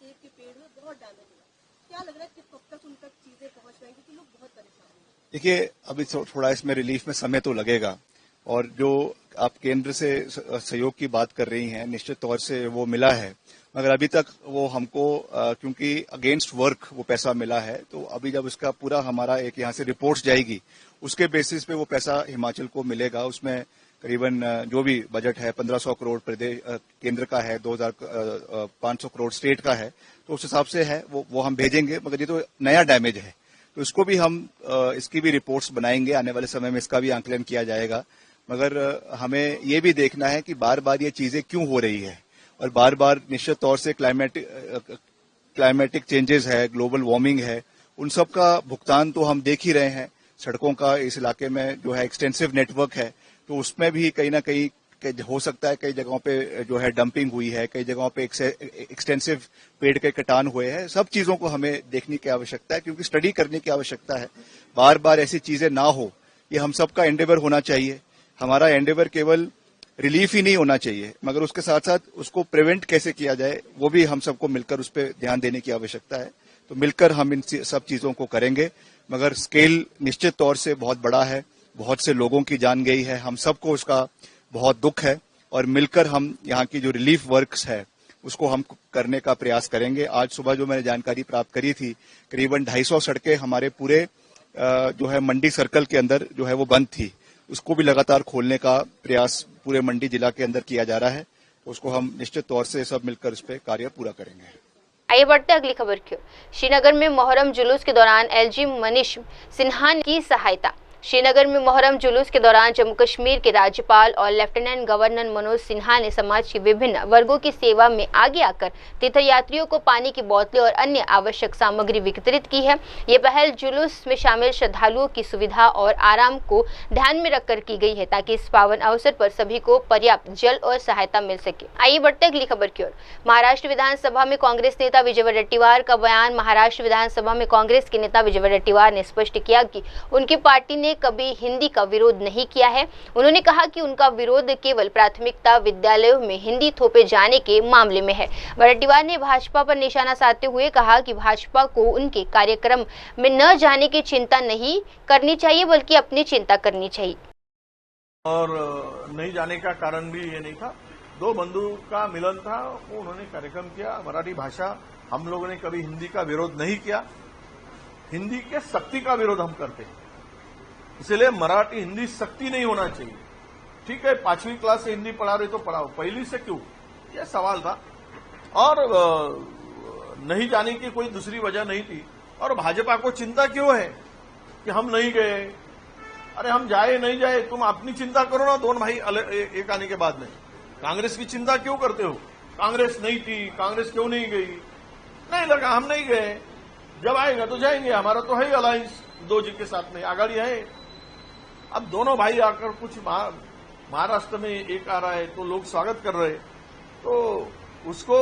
सेब के पेड़ हुए, बहुत डैमेज हुआ। क्या लग रहा है कि कब तक उन तक चीजें पहुंच पाएंगी, क्योंकि लोग बहुत परेशान हैं? देखिए, अभी थोड़ा इसमें रिलीफ में समय तो लगेगा और जो आप केंद्र से सहयोग की बात कर रही हैं, निश्चित तौर से वो मिला है, मगर अभी तक वो हमको क्योंकि अगेंस्ट वर्क वो पैसा मिला है। तो अभी जब उसका पूरा हमारा एक यहाँ से रिपोर्ट्स जाएगी, उसके बेसिस पे वो पैसा हिमाचल को मिलेगा। उसमें करीबन जो भी बजट है 1500 करोड़ प्रदेश केंद्र का है, 2500 करोड़ स्टेट का है, तो उस हिसाब से है वो हम भेजेंगे। मगर ये तो नया डैमेज है, तो इसको भी हम इसकी भी रिपोर्ट्स बनाएंगे, आने वाले समय में इसका भी आंकलन किया जाएगा। मगर हमें ये भी देखना है कि बार बार ये चीजें क्यों हो रही है और बार बार निश्चित तौर से क्लाइमेटिक चेंजेस है, ग्लोबल वार्मिंग है, उन सब का भुगतान तो हम देख ही रहे हैं। सड़कों का इस इलाके में जो है एक्सटेंसिव नेटवर्क है, तो उसमें भी कहीं ना कहीं हो सकता है कई जगहों पे जो है डंपिंग हुई है, कई जगहों पे एक्सटेंसिव पेड़ के कटान हुए हैं। सब चीजों को हमें देखने की आवश्यकता है, क्योंकि स्टडी करने की आवश्यकता है। बार बार ऐसी चीजें ना हो, ये हम सबका एंडेवर होना चाहिए। हमारा एंडेवर केवल रिलीफ ही नहीं होना चाहिए, मगर उसके साथ साथ उसको प्रिवेंट कैसे किया जाए, वो भी हम सबको मिलकर उस पर ध्यान देने की आवश्यकता है। तो मिलकर हम इन सब चीजों को करेंगे, मगर स्केल निश्चित तौर से बहुत बड़ा है, बहुत से लोगों की जान गई है, हम सबको उसका बहुत दुख है और मिलकर हम यहाँ की जो रिलीफ वर्क्स है उसको हम करने का प्रयास करेंगे। आज सुबह जो मैंने जानकारी प्राप्त करी थी, करीबन 250 सड़कें हमारे पूरे जो है मंडी सर्कल के अंदर जो है वो बंद थी, उसको भी लगातार खोलने का प्रयास पूरे मंडी जिला के अंदर किया जा रहा है। उसको हम निश्चित तौर से सब मिलकर इस पे कार्य पूरा करेंगे। आइए बढ़ते अगली खबर की ओर। श्रीनगर में मोहर्रम जुलूस के दौरान एलजी मनीष सिन्हा की सहायता। श्रीनगर में मोहर्रम जुलूस के दौरान जम्मू कश्मीर के राज्यपाल और लेफ्टिनेंट गवर्नर मनोज सिन्हा ने समाज के विभिन्न वर्गों की सेवा में आगे आकर तीर्थयात्रियों को पानी की बोतलें और अन्य आवश्यक सामग्री वितरित की है। ये पहल जुलूस में शामिल श्रद्धालुओं की सुविधा और आराम को ध्यान में रखकर की गई है, ताकि इस पावन अवसर पर सभी को पर्याप्त जल और सहायता मिल सके। आइए बढ़ते अगली खबर की ओर। महाराष्ट्र विधानसभा में कांग्रेस नेता विजय वडेट्टीवार का बयान। महाराष्ट्र विधानसभा में कांग्रेस के नेता विजय वडेट्टीवार ने स्पष्ट किया कि उनकी पार्टी ने कभी हिंदी का विरोध नहीं किया है। उन्होंने कहा कि उनका विरोध केवल प्राथमिकता विद्यालयों में हिंदी थोपे जाने के मामले में है। वडेट्टीवार ने भाजपा पर निशाना साधते हुए कहा कि भाजपा को उनके कार्यक्रम में न जाने की चिंता नहीं करनी चाहिए, बल्कि अपनी चिंता करनी चाहिए। और नहीं जाने का कारण भी ये नहीं था, दो बंधु का मिलन था, वो उन्होंने कार्यक्रम किया। मराठी भाषा, हम लोगों ने कभी हिंदी का विरोध नहीं किया। हिंदी के शक्ति का विरोध हम करते हैं, इसलिए मराठी हिंदी शक्ति नहीं होना चाहिए। ठीक है, 5वीं क्लास से हिंदी पढ़ा रहे तो पढ़ाओ, पहली से क्यों, यह सवाल था। और नहीं जाने की कोई दूसरी वजह नहीं थी। और भाजपा को चिंता क्यों है कि हम नहीं गए, अरे हम जाए नहीं जाए, तुम अपनी चिंता करो ना, दोनों भाई एक आने के बाद में। कांग्रेस की चिंता क्यों करते हो? कांग्रेस नहीं थी, कांग्रेस क्यों नहीं गई? नहीं लगा, हम नहीं गए, जब आएगा तो जाएंगे, हमारा तो है अलायंस 2 जी के साथ में आगाड़ी है। अब दोनों भाई आकर कुछ महाराष्ट्र में एक आ रहा है तो लोग स्वागत कर रहे, तो उसको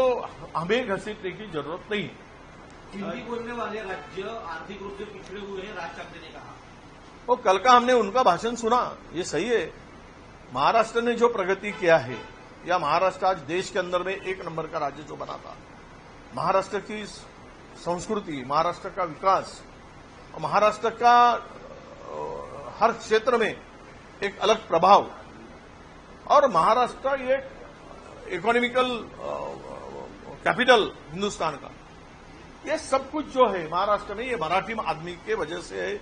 हमें घसीटने की जरूरत नहीं। हिंदी बोलने वाले राज्य आर्थिक रूप से पिछड़े हुए हैं, राज ठाकरे ने कहा। तो कल का हमने उनका भाषण सुना, ये सही है। महाराष्ट्र ने जो प्रगति किया है, या महाराष्ट्र आज देश के अंदर में 1 नंबर का राज्य जो बना था, महाराष्ट्र की संस्कृति, महाराष्ट्र का विकास, महाराष्ट्र का हर क्षेत्र में एक अलग प्रभाव, और महाराष्ट्र ये इकोनॉमिकल कैपिटल हिंदुस्तान का, ये सब कुछ जो है महाराष्ट्र में, ये मराठी आदमी के वजह से है,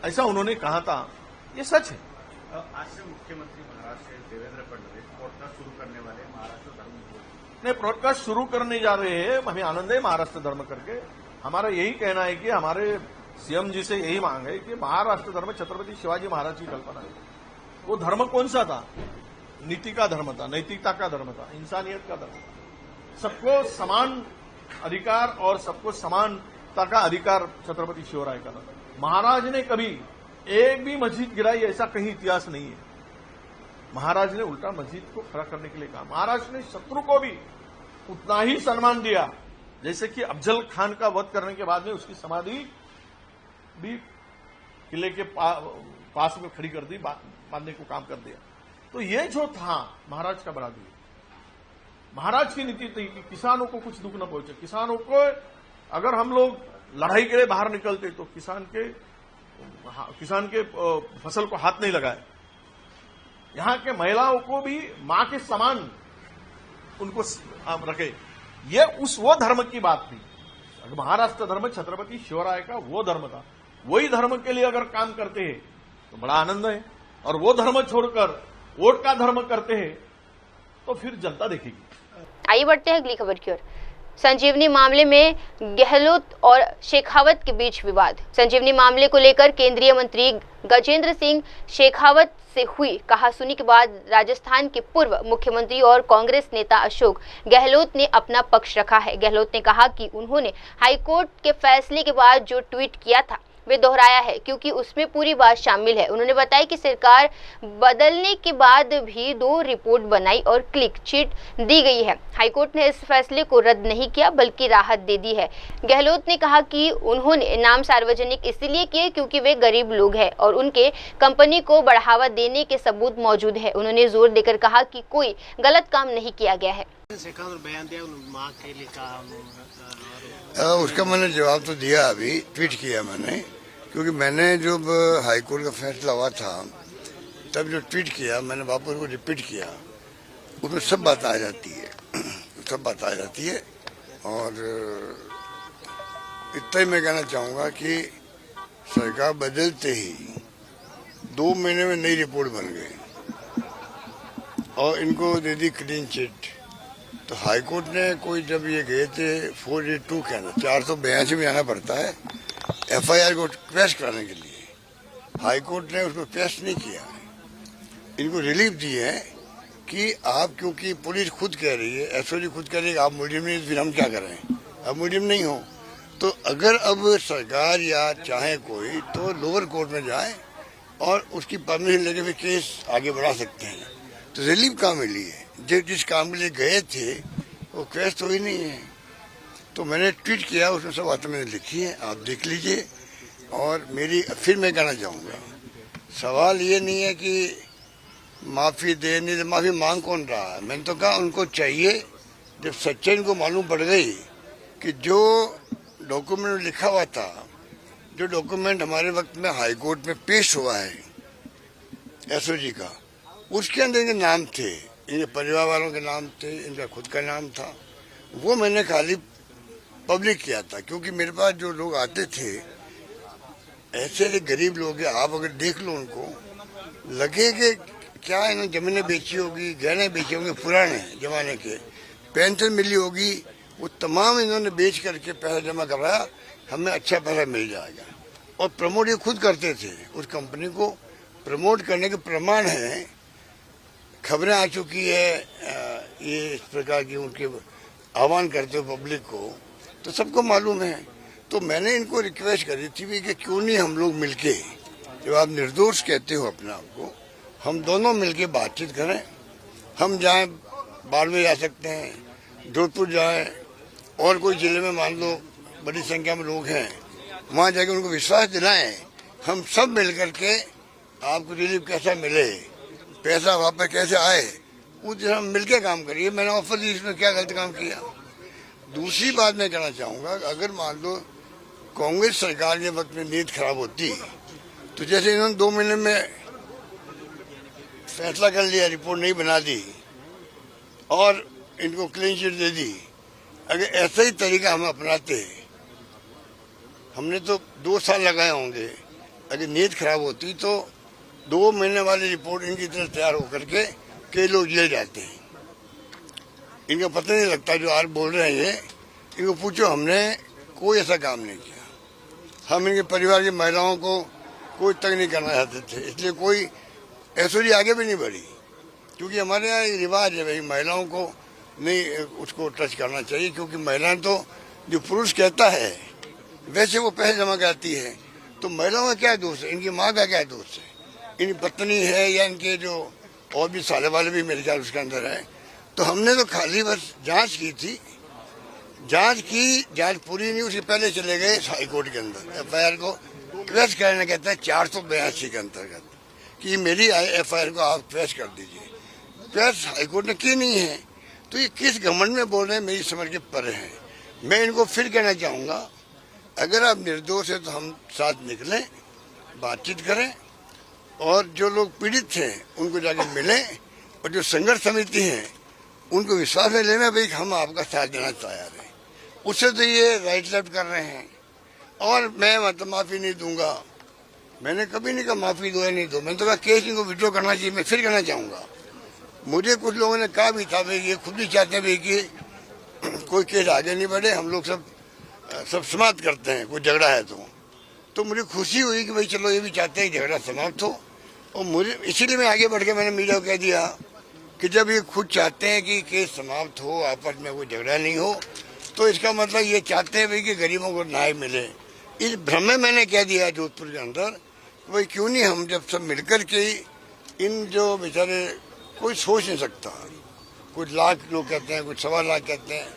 ऐसा उन्होंने कहा था, ये सच है। आज से मुख्यमंत्री महाराष्ट्र देवेंद्र फडणवीस पॉडकास्ट शुरू करने वाले महाराष्ट्र धर्म नहीं, पॉडकास्ट शुरू करने जा रहे हैं, हमें आनंद है महाराष्ट्र धर्म करके। हमारा यही कहना है कि हमारे सीएम जी से यही मांग है कि महाराष्ट्र धर्म छत्रपति शिवाजी महाराज की कल्पना है। वो धर्म कौन सा था? नीति का धर्म था, नैतिकता का धर्म था, इंसानियत का धर्म था, सबको समान अधिकार और सबको समानता का अधिकार छत्रपति शिवराय का था। महाराज ने कभी एक भी मस्जिद गिराई ऐसा कहीं इतिहास नहीं है। महाराज ने उल्टा मस्जिद को खड़ा करने के लिए कहा। महाराज ने शत्रु को भी उतना ही सम्मान दिया, जैसे कि अफजल खान का वध करने के बाद में उसकी समाधि भी किले के पास में खड़ी कर दी, बांधने को काम कर दिया। तो ये जो था महाराज का बहादुरी, महाराज की नीति थी कि किसानों को कुछ दुख न पहुंचे। किसानों को अगर हम लोग लड़ाई के लिए बाहर निकलते तो किसान के फसल को हाथ नहीं लगाए। यहां के महिलाओं को भी मां के समान उनको रखे, ये वो धर्म की बात थी। महाराष्ट्र धर्म छत्रपति शिवराय का वो धर्म था। वही धर्म के लिए अगर काम करते हैं तो बड़ा आनंद है, और वो धर्म छोड़कर वोट का धर्म करते हैं तो फिर जनता देखेगी। आइए बढ़ते हैं अगली खबर की ओर। संजीवनी मामले में गहलोत और शेखावत के बीच विवाद। संजीवनी मामले को लेकर केंद्रीय मंत्री गजेंद्र सिंह शेखावत से हुई कहासुनी के बाद राजस्थान के पूर्व मुख्यमंत्री और कांग्रेस नेता अशोक गहलोत ने अपना पक्ष रखा है। गहलोत ने कहा कि उन्होंने हाईकोर्ट के फैसले के बाद जो ट्वीट किया था वे दोहराया है, क्योंकि उसमें पूरी बात शामिल है। उन्होंने बताया कि सरकार बदलने के बाद भी 2 रिपोर्ट बनाई और क्लिक चिट दी गई है। हाईकोर्ट ने इस फैसले को रद्द नहीं किया बल्कि राहत दे दी है। गहलोत ने कहा कि उन्होंने नाम सार्वजनिक इसलिए किए क्योंकि वे गरीब लोग हैं और उनके कंपनी को बढ़ावा देने के सबूत मौजूद है। उन्होंने जोर देकर कहा कि कोई गलत काम नहीं किया गया है। बयान दिया मां के लिए कहा, उसका मैंने जवाब तो दिया, अभी ट्वीट किया मैंने, क्योंकि मैंने जब हाईकोर्ट का फैसला हुआ था तब जो ट्वीट किया मैंने वापस को रिपीट किया, उसमें सब बात आ जाती है, सब बात आ जाती है। और इतना ही मैं कहना चाहूँगा कि सरकार बदलते ही 2 महीने में नई रिपोर्ट बन गई और इनको दे दी क्लीन चिट। तो हाईकोर्ट ने कोई जब ये गए थे 482 के अंदर 482 में आना पड़ता है एफआईआर को पेश कराने के लिए, हाईकोर्ट ने उसको पेश नहीं किया। इनको रिलीफ दी है कि आप, क्योंकि पुलिस खुद कह रही है, एसओजी खुद कह रही है आप मुलजिम नहीं, फिर हम क्या करें, अब मुलजिम नहीं हो। तो अगर अब सरकार या चाहे कोई तो लोअर कोर्ट में जाए और उसकी परमिशन लेके फिर केस आगे बढ़ा सकते हैं। तो रिलीफ कहाँ मिली है? जिस काम के लिए गए थे वो केस तो ही नहीं है। तो मैंने ट्वीट किया, उसमें सब बातें मैंने लिखी है, आप देख लीजिए। और फिर मैं कहना चाहूँगा, सवाल ये नहीं है कि माफ़ी दे नहीं दे, माफ़ी मांग कौन रहा है। मैंने तो कहा उनको चाहिए, जब सच्चाई इनको मालूम पड़ गई कि जो डॉक्यूमेंट लिखा हुआ था, जो डॉक्यूमेंट हमारे वक्त में हाईकोर्ट में पेश हुआ है एसओजी का, उसके अंदर इनके नाम थे, इनके परिवार वालों के नाम थे, इनका खुद का नाम था, वो मैंने खाली पब्लिक किया था। क्योंकि मेरे पास जो लोग आते थे ऐसे गरीब लोग हैं, आप अगर देख लो उनको लगे कि क्या इन्होंने जमीनें बेची होगी, गहने बेचे होंगे पुराने जमाने के, पेंशन मिली होगी, वो तमाम इन्होंने बेच करके पैसा जमा कराया, हमें अच्छा पैसा मिल जाएगा। और प्रमोट ये खुद करते थे उस कंपनी को, प्रमोट करने के प्रमाण है। खबरें आ चुकी है ये इस प्रकार की उनके आह्वान करते हो पब्लिक को, तो सबको मालूम है। तो मैंने इनको रिक्वेस्ट करी थी भी कि क्यों नहीं हम लोग मिलके, जब आप निर्दोष कहते हो अपने आप को, हम दोनों मिलके बातचीत करें। हम जाएं, बाड़मेर जा सकते हैं, जोधपुर जाएं, और कोई जिले में मान लो बड़ी संख्या में लोग हैं, वहां जाके उनको विश्वास दिलाएं। हम सब मिलकर के आपको रिलीफ कैसा मिले, पैसा वहां पर कैसे आए, उस दिन हम मिलकर काम करिए। मैंने ऑफर दी, इसमें क्या गलत काम किया। दूसरी बात मैं कहना चाहूंगा, अगर मान लो कांग्रेस सरकार के वक्त में नीयत खराब होती, तो जैसे इन्होंने 2 महीने में फैसला कर लिया, रिपोर्ट नहीं बना दी और इनको क्लीन चिट दे दी, अगर ऐसा ही तरीका हम अपनाते, हमने तो 2 साल लगाए होंगे। अगर नीयत खराब होती तो 2 महीने वाली रिपोर्ट इनकी तरफ तैयार होकर के कई लोग जेल जाते हैं। इनको पता नहीं लगता जो आज बोल रहे हैं ये, इनको पूछो, हमने कोई ऐसा काम नहीं किया। हम इनके परिवार की महिलाओं को कोई तंग नहीं करना चाहते थे, इसलिए कोई एसओजी आगे भी नहीं बढ़ी, क्योंकि हमारे यहाँ ये रिवाज है भाई, महिलाओं को नहीं उसको टच करना चाहिए, क्योंकि महिलाएं तो जो पुरुष कहता है वैसे वो पैसे जमा कराती है। तो महिलाओं का क्या दोष है, इनकी माँ का क्या दोष है, इनकी पत्नी है या इनके जो और भी साले वाले भी मेरे ख्याल उसके अंदर है। तो हमने तो खाली बस जांच की थी, जांच पूरी नहीं, उसके पहले चले गए हाईकोर्ट के अंदर एफआईआर को क्वेश करने, कहता है 482 के अंतर्गत कि मेरी एफआईआर को आप क्वेश कर दीजिए। क्वेश हाईकोर्ट ने की नहीं है, तो ये किस घमंड में बोल रहे हैं, मेरी समझ के परे हैं। मैं इनको फिर कहना चाहूंगा, अगर आप निर्दोष है तो हम साथ निकलें, बातचीत करें, और जो लोग पीड़ित थे उनको जाकर मिलें, और जो संघर्ष समिति है उनको विश्वास में लेना भाई हम आपका साथ देना तैयार है। उससे तो ये राइट लेफ्ट कर रहे हैं, और मैं मतलब माफी नहीं दूंगा, मैंने कभी नहीं कहा माफी दो या नहीं दो, मैंने तो कहा केस इनको विड्रॉ करना चाहिए। मैं फिर कहना चाहूंगा, मुझे कुछ लोगों ने कहा भी था भाई ये खुद भी चाहते हैं भाई कि कोई केस आगे नहीं बढ़े, हम लोग सब समाप्त करते हैं, कोई झगड़ा है तो मुझे खुशी हुई कि भाई चलो ये भी चाहते हैं झगड़ा समाप्त हो। और मुझे इसीलिए मैं आगे बढ़ के मैंने मीडिया को कह दिया कि जब ये खुद चाहते हैं कि केस समाप्त हो, आपस में कोई झगड़ा नहीं हो, तो इसका मतलब ये चाहते हैं भाई कि गरीबों को न्याय मिले। इस भ्रम में मैंने कह दिया जोधपुर के अंदर, भाई क्यों नहीं हम जब सब मिलकर के इन जो बेचारे कोई सोच नहीं सकता, कुछ लाख लोग कहते हैं, कुछ 1.25 लाख कहते हैं,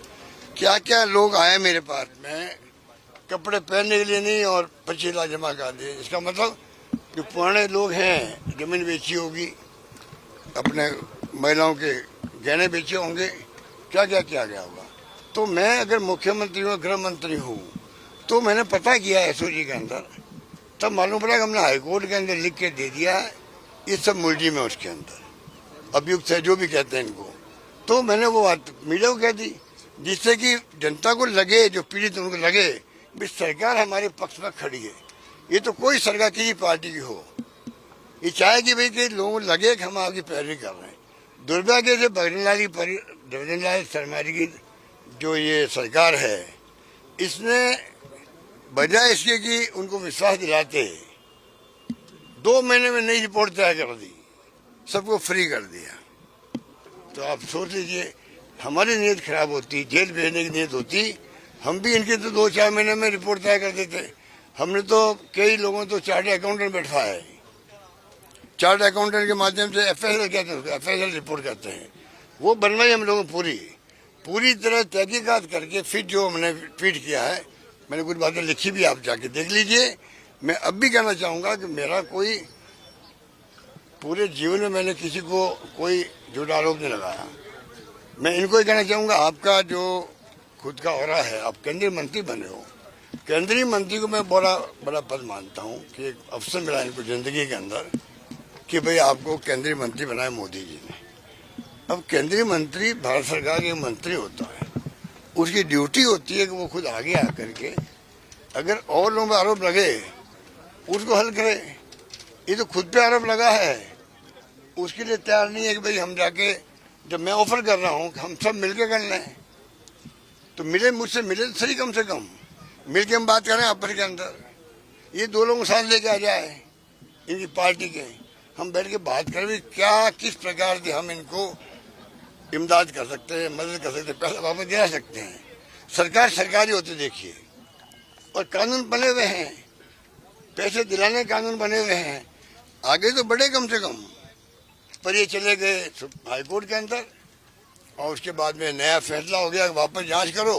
क्या क्या लोग आए मेरे पास में कपड़े पहनने के लिए नहीं, और 25 लाख जमा कर दिए। इसका मतलब जो पुराने लोग हैं जमीन बेची होगी, अपने महिलाओं के गहने बेचे होंगे, क्या क्या किया गया होगा। तो मैं अगर मुख्यमंत्री हूँ, गृह मंत्री हूँ, तो मैंने पता किया एसओजी के अंदर, तब मालूम पड़ा कि हमने हाईकोर्ट के अंदर लिख के दे दिया है ये सब मुलजिम है उसके अंदर, अभियुक्त है जो भी कहते हैं इनको। तो मैंने वो बात मीडिया को कह दी, जिससे कि जनता को लगे, जो पीड़ित उनको लगे भी सरकार हमारे पक्ष में खड़ी है। ये तो कोई सरकार किसी पार्टी की हो, ये चाहेगी भाई कि लोगों को लगे कि हम आपकी पैरवी कर रहे हैं। दुर्भाग्य से भजनलाल शर्मा जी की जो ये सरकार है, इसने बजाय इसके कि उनको विश्वास दिलाते 2 महीने में नई रिपोर्ट तैयार कर दी, सबको फ्री कर दिया। तो आप सोच लीजिए, हमारी नीयत खराब होती, जेल भेजने की नीयत होती, हम भी इनके तो 2-4 महीने में रिपोर्ट तैयार कर देते। हमने तो कई लोगों तो चार्टर्ड अकाउंटेंट बैठवाया है, चार्टर्ड अकाउंटेंट के माध्यम से एफएसएल कहते हैं, एफएसएल रिपोर्ट करते हैं, वो बनवाई हम लोगों पूरी तरह तहकीकात करके फिर जो हमने फीड किया है, मैंने कुछ बातें लिखी भी, आप जाके देख लीजिए। मैं अब भी कहना चाहूंगा कि मेरा कोई पूरे जीवन में मैंने किसी को कोई झूठा आरोप नहीं लगाया। मैं इनको ही कहना चाहूंगा, आपका जो खुद का औरा है, आप केंद्रीय मंत्री बने हो, केंद्रीय मंत्री को मैं बड़ा पद मानता हूँ कि एक अवसर मिला इनको जिंदगी के अंदर कि भाई आपको केंद्रीय मंत्री बनाया मोदी जी ने। अब केंद्रीय मंत्री भारत सरकार के मंत्री होता है, उसकी ड्यूटी होती है कि वो खुद आगे आकर के अगर और लोगों पर आरोप लगे उसको हल करे। ये तो खुद पे आरोप लगा है, उसके लिए तैयार नहीं है कि भाई हम जाके, जब मैं ऑफर कर रहा हूँ हम सब मिलके कर लें, तो मिले मुझसे मिले तो सही, कम से कम मिलके हम बात करें आपस के अंदर। ये 2 लोगों को साथ लेके आ जाए इनकी पार्टी के, हम बैठ के बात करें भी क्या किस प्रकार से हम इनको इमदाद कर सकते हैं, मदद कर सकते हैं, पैसा वापस दिला सकते हैं। सरकार सरकारी होती देखिए, और कानून बने हुए हैं, पैसे दिलाने कानून बने हुए हैं, आगे तो बढ़े कम से कम। पर ये चले गए हाईकोर्ट के अंदर और उसके बाद में नया फैसला हो गया, वापस जांच करो।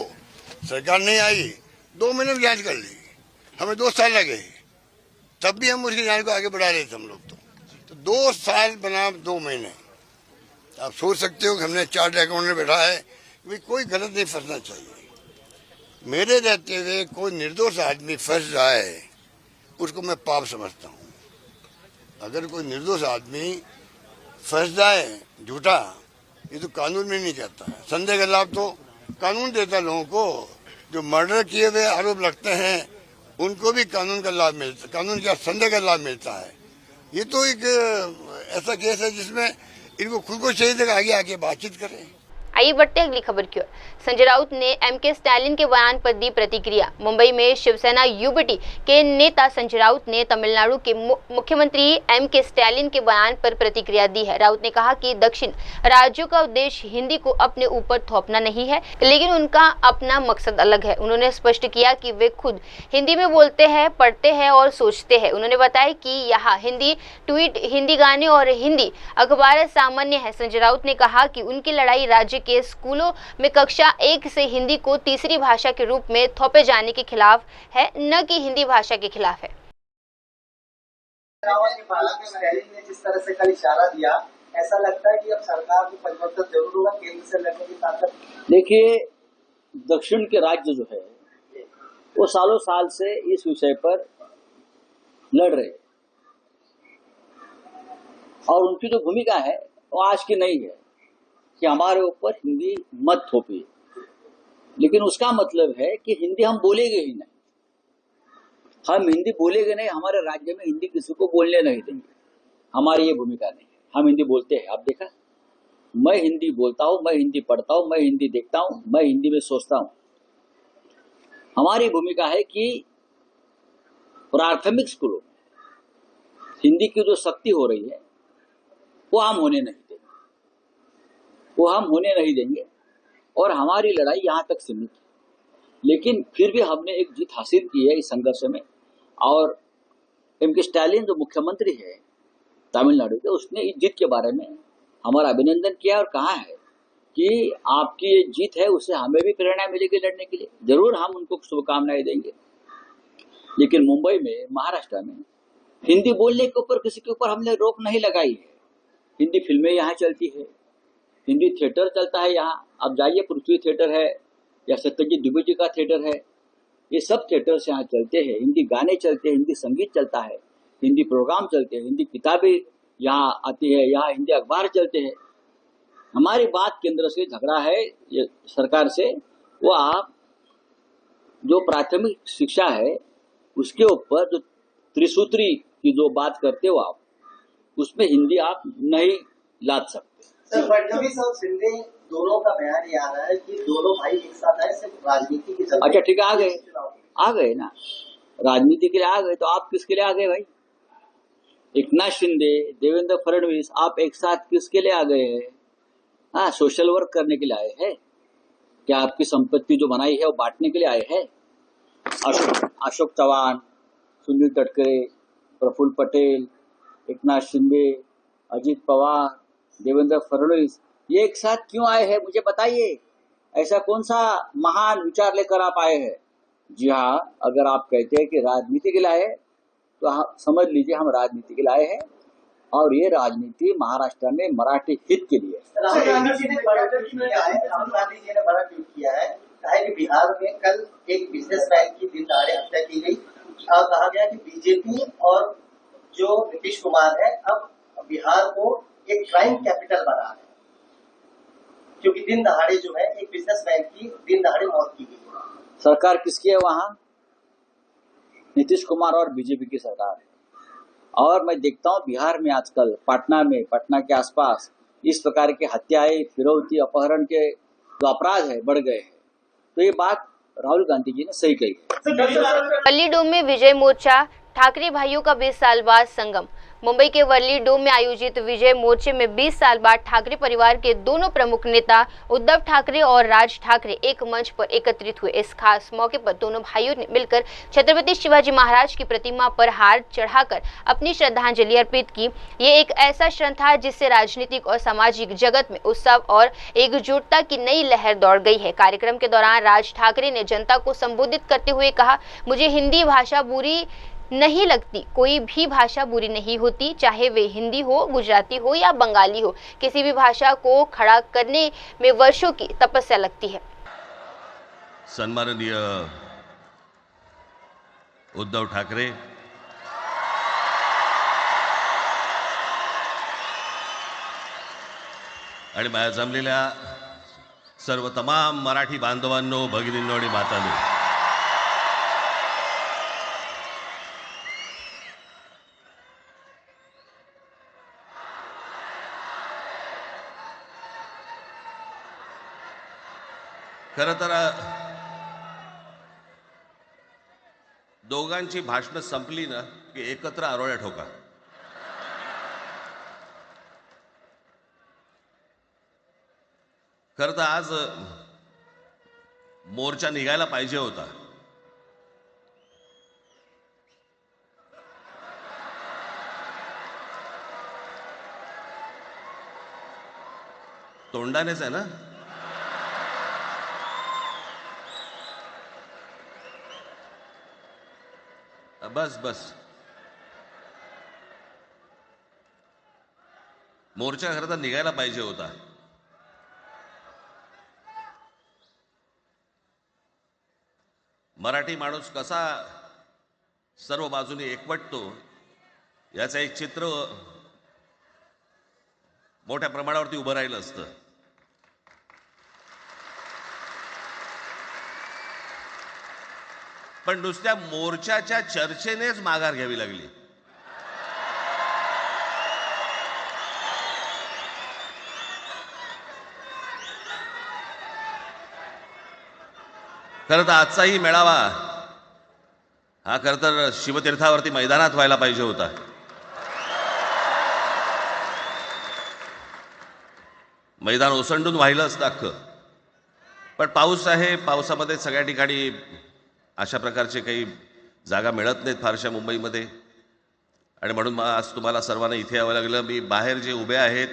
सरकार नहीं आई, 2 महीने में जांच कर ली, हमें 2 साल लगे, तब भी हम उसकी जांच को आगे बढ़ा रहे थे हम लोग। तो 2 साल बना 2 महीने। आप सोच सकते हो कि हमने चार्ट अकाउंट में बैठा है कि कोई गलत नहीं फंसना चाहिए। मेरे रहते हुए कोई निर्दोष आदमी फंस जाए उसको मैं पाप समझता हूँ। अगर कोई निर्दोष आदमी फंस जाए झूठा, ये तो कानून में नहीं कहता है। संदेह का लाभ तो कानून देता है लोगों को। जो मर्डर किए हुए आरोप लगते हैं उनको भी कानून का लाभ मिलता, कानून का संदेह का लाभ मिलता है। ये तो एक ऐसा केस है जिसमें इनको खुद को चाहिए था आगे आके बातचीत करें। आइए बढ़ते अगली खबर की ओर। संजय राउत ने एमके स्टालिन के बयान पर दी प्रतिक्रिया। मुंबई में शिवसेना यूबीटी के नेता संजय राउत ने तमिलनाडु के मुख्यमंत्री एमके स्टालिन के बयान पर प्रतिक्रिया दी है। राउत ने कहा कि दक्षिण राज्यों का उद्देश्य हिंदी को अपने ऊपर थोपना नहीं है, लेकिन उनका अपना मकसद अलग है। उन्होंने स्पष्ट किया कि वे खुद हिंदी में बोलते हैं, पढ़ते हैं और सोचते हैं। उन्होंने बताया कि यहाँ हिंदी ट्वीट, हिंदी गाने और हिंदी अखबार सामान्य है। संजय राउत ने कहा कि उनकी लड़ाई राज्य के स्कूलों में कक्षा 1 से हिंदी को तीसरी भाषा के रूप में थोपे जाने के खिलाफ है, न कि हिंदी भाषा के खिलाफ है। जिस तरह से कल इशारा दिया, ऐसा लगता है कि अब सरकार को परिवर्तन जरूर होगा, केंद्र से लड़ने की ताकत। देखिए, दक्षिण के राज्य जो है वो सालों साल से इस विषय पर लड़ रहे और उनकी जो भूमिका है वो आज की नहीं है कि हमारे ऊपर हिंदी मत थोपिए, लेकिन उसका मतलब है कि हिंदी हम बोलेंगे ही नहीं। हम हिंदी बोलेंगे नहीं, हमारे राज्य में हिंदी किसी को बोलने नहीं देंगे। हमारी ये भूमिका नहीं है। हम हिंदी बोलते हैं। आप देखा, मैं हिंदी बोलता हूँ, मैं हिंदी पढ़ता हूँ, मैं हिंदी देखता हूँ, मैं हिंदी में सोचता हूँ। हमारी भूमिका है कि प्राथमिक स्कूलों में हिंदी की जो सख्ती हो रही है वो हम होने नहीं देंगे, वो हम होने नहीं देंगे। और हमारी लड़ाई यहाँ तक सीमित है, लेकिन फिर भी हमने एक जीत हासिल की है इस संघर्ष में। और एमके स्टालिन जो मुख्यमंत्री है तमिलनाडु के, उसने इस जीत के बारे में हमारा अभिनंदन किया और कहा है कि आपकी ये जीत है, उससे हमें भी प्रेरणा मिलेगी लड़ने के लिए। जरूर हम उनको शुभकामनाएं देंगे। लेकिन मुंबई में, महाराष्ट्र में हिंदी बोलने के ऊपर किसी के ऊपर हमने रोक नहीं लगाई है। हिंदी फिल्में यहाँ चलती है, हिंदी थिएटर चलता है यहाँ। आप जाइए, पृथ्वी थिएटर है या सत्यजीत दुबे जी का थिएटर है, ये सब थिएटर्स यहाँ चलते हैं। हिंदी गाने चलते हैं, हिंदी संगीत चलता है, हिंदी प्रोग्राम चलते हैं, हिंदी किताबें यहाँ आती है, यहाँ हिंदी अखबार चलते हैं। हमारी बात केंद्र से झगड़ा है ये सरकार से, वो आप जो प्राथमिक शिक्षा है उसके ऊपर जो त्रिसूत्री की जो बात करते हो आप, उसमें हिंदी आप नहीं लाद सकते। सर, फडणवीस और शिंदे दोनों का बयान ये आ रहा है कि दोनों भाई एक साथ आए सिर्फ राजनीति के चलते। अच्छा ठीक है, आ गए ना, राजनीति के लिए आ गए, तो आप किसके लिए आ गए भाई? एकनाथ शिंदे, देवेंद्र फडणवीस, आप एक साथ किसके लिए आ गए हैं? हाँ, सोशल वर्क करने के लिए आए हैं क्या? आपकी संपत्ति जो बनाई है वो बांटने के लिए आए हैं? अशोक चव्हाण, सुनील तटकरे, प्रफुल्ल पटेल, एकनाथ शिंदे, अजित पवार, देवेंद्र फडणवीस, ये एक साथ क्यों आए हैं मुझे बताइए। ऐसा कौन सा महान विचार लेकर आप आए हैं? जी हाँ, अगर आप कहते हैं कि राजनीति के लिए आए तो समझ लीजिए हम राजनीति के लिए आए हैं, और ये राजनीति महाराष्ट्र में मराठी हित के लिए। राहुल गांधी जी ने बड़ा ट्वीट किया है, कहा है कि बिहार में कल एक बिजनेसमैन की दिन दहाड़े हत्या की गई। कहा गया कि बीजेपी और जो नीतीश कुमार है अब बिहार को एक क्राइम कैपिटल बना है, क्योंकि दिन दहाड़े जो है एक बिजनेसमैन की दिन दहाड़े मौत की गई। सरकार किसकी है वहाँ? नीतीश कुमार और बीजेपी की सरकार है। और मैं देखता हूँ बिहार में आजकल पटना में, पटना के आसपास इस प्रकार की हत्याएं, फिरौती, अपहरण के जो अपराध है बढ़ गए हैं। तो ये बात राहुल गांधी जी ने सही कही है। पल्लीडूम में विजय मोर्चा ठाकरे भाइयों का 20 साल बाद संगम। मुंबई के वर्ली डोम में आयोजित विजय मोर्चे में 20 साल बाद ठाकरे परिवार के दोनों प्रमुख नेता उद्धव ठाकरे और राज ठाकरे एक मंच पर एकत्रित हुए। इस खास मौके पर दोनों भाइयों ने मिलकर छत्रपति शिवाजी महाराज की प्रतिमा पर हार चढ़ाकर अपनी श्रद्धांजलि अर्पित की। ये एक ऐसा क्षण था जिससे राजनीतिक और सामाजिक जगत में उत्सव और एकजुटता की नई लहर दौड़ गई है। कार्यक्रम के दौरान राज ठाकरे ने जनता को संबोधित करते हुए कहा, मुझे हिंदी भाषा बुरी नहीं लगती, कोई भी भाषा बुरी नहीं होती, चाहे वे हिंदी हो, गुजराती हो या बंगाली हो। किसी भी भाषा को खड़ा करने में वर्षों की तपस्या लगती है। सन्माननीय उद्धव ठाकरे, आणि माझ्या जमलेल्या सर्व तमाम मराठी बांधवांनो, भगिनींनो आणि मातांनो, खरं तर दोघांची भाषणं संपली ना की एकत्र आरोळ्या ठोका. खरं तर आज मोर्चा निघायला पाहिजे होता. तोंडानेच आहे ना. बस बस मोर्चा खरं तर निघायला पाहिजे होता. मराठी माणूस कसा सर्व बाजूने एकवटतो याचं एक चित्र मोठ्या प्रमाणावरती उभं राहिलं असतं. पण नुसत्या मोर्चाच्या चर्चेनेच माघार घ्यावी लागली. खरं तर आजचाही मेळावा हा खरं तर शिवतीर्थावरती मैदानात व्हायला पाहिजे होता. मैदान ओसंडून वाहिलं असतं अख्खं. पण पाऊस आहे, पावसामध्ये सगळ्या ठिकाणी अशा प्रकारचे काही जागा मिळत नाहीत फारशा मुंबईमध्ये. आणि म्हणून आज तुम्हाला सर्वांना इथे यावं लागलं. मी बाहेर जे उभे आहेत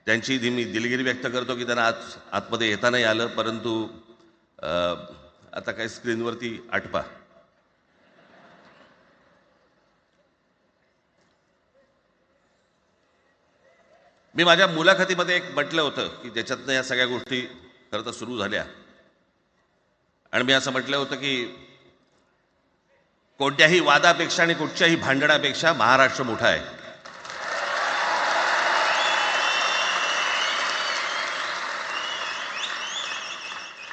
त्यांची मी दिलगिरी व्यक्त करतो की त्यांना आतमध्ये येता नाही आलं. परंतु आता काही स्क्रीनवरती आठवा. मी माझ्या मुलाखतीमध्ये एक म्हटलं होतं की ज्याच्यातनं या सगळ्या गोष्टी खरं तर सुरू झाल्या. आणि मी असं म्हटलं होतं की कोणत्याही वादापेक्षा आणि कुठच्याही भांडणापेक्षा महाराष्ट्र मोठा आहे.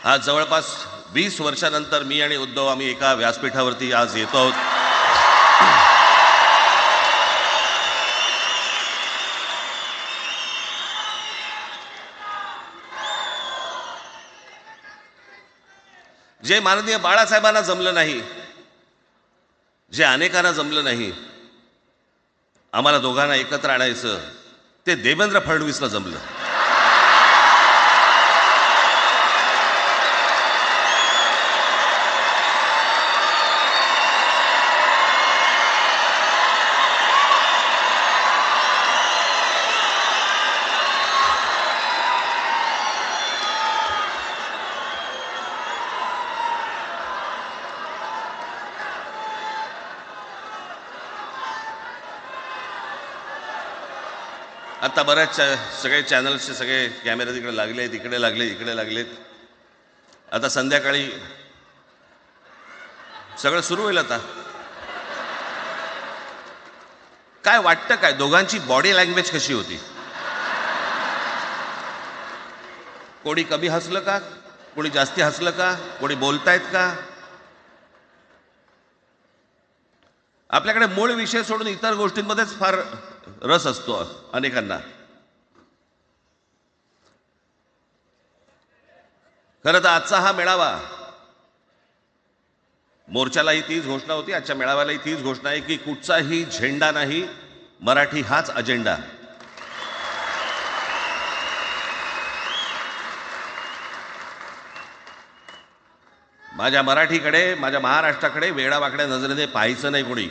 आज जवळपास 20 वर्षानंतर मी आणि उद्धव आम्ही एका व्यासपीठावरती आज येतो आहोत. जे माननीय बाळासाहेबांना जमलं नाही, जे अनेकांना जमलं नाही, आम्हाला दोघांना एकत्र आणायचं, ते देवेंद्र फडणवीसला जमलं. आता बऱ्याच सगळे चॅनल्सचे सगळे कॅमेरे तिकडे लागले, तिकडे लागले, इकडे लागलेत. आता संध्याकाळी सगळं सुरू होईल. आता काय वाटतं, काय दोघांची बॉडी लँग्वेज कशी होती? कोणी कमी हसलं का, कोणी जास्ती हसलं का, कोणी बोलतायत का? आपल्याकडे मूळ विषय सोडून इतर गोष्टींमध्येच फार रस असतो अनेकांना. खरं तर आजचा हा मेळावा, मोर्चालाही तीच घोषणा होती, आजच्या मेळाव्यालाही तीच घोषणा आहे की कुठचाही झेंडा नाही, मराठी हाच अजेंडा. माझ्या मराठीकडे, माझ्या महाराष्ट्राकडे वेडावाकड्या नजरेने पाहायचं नाही कोणी.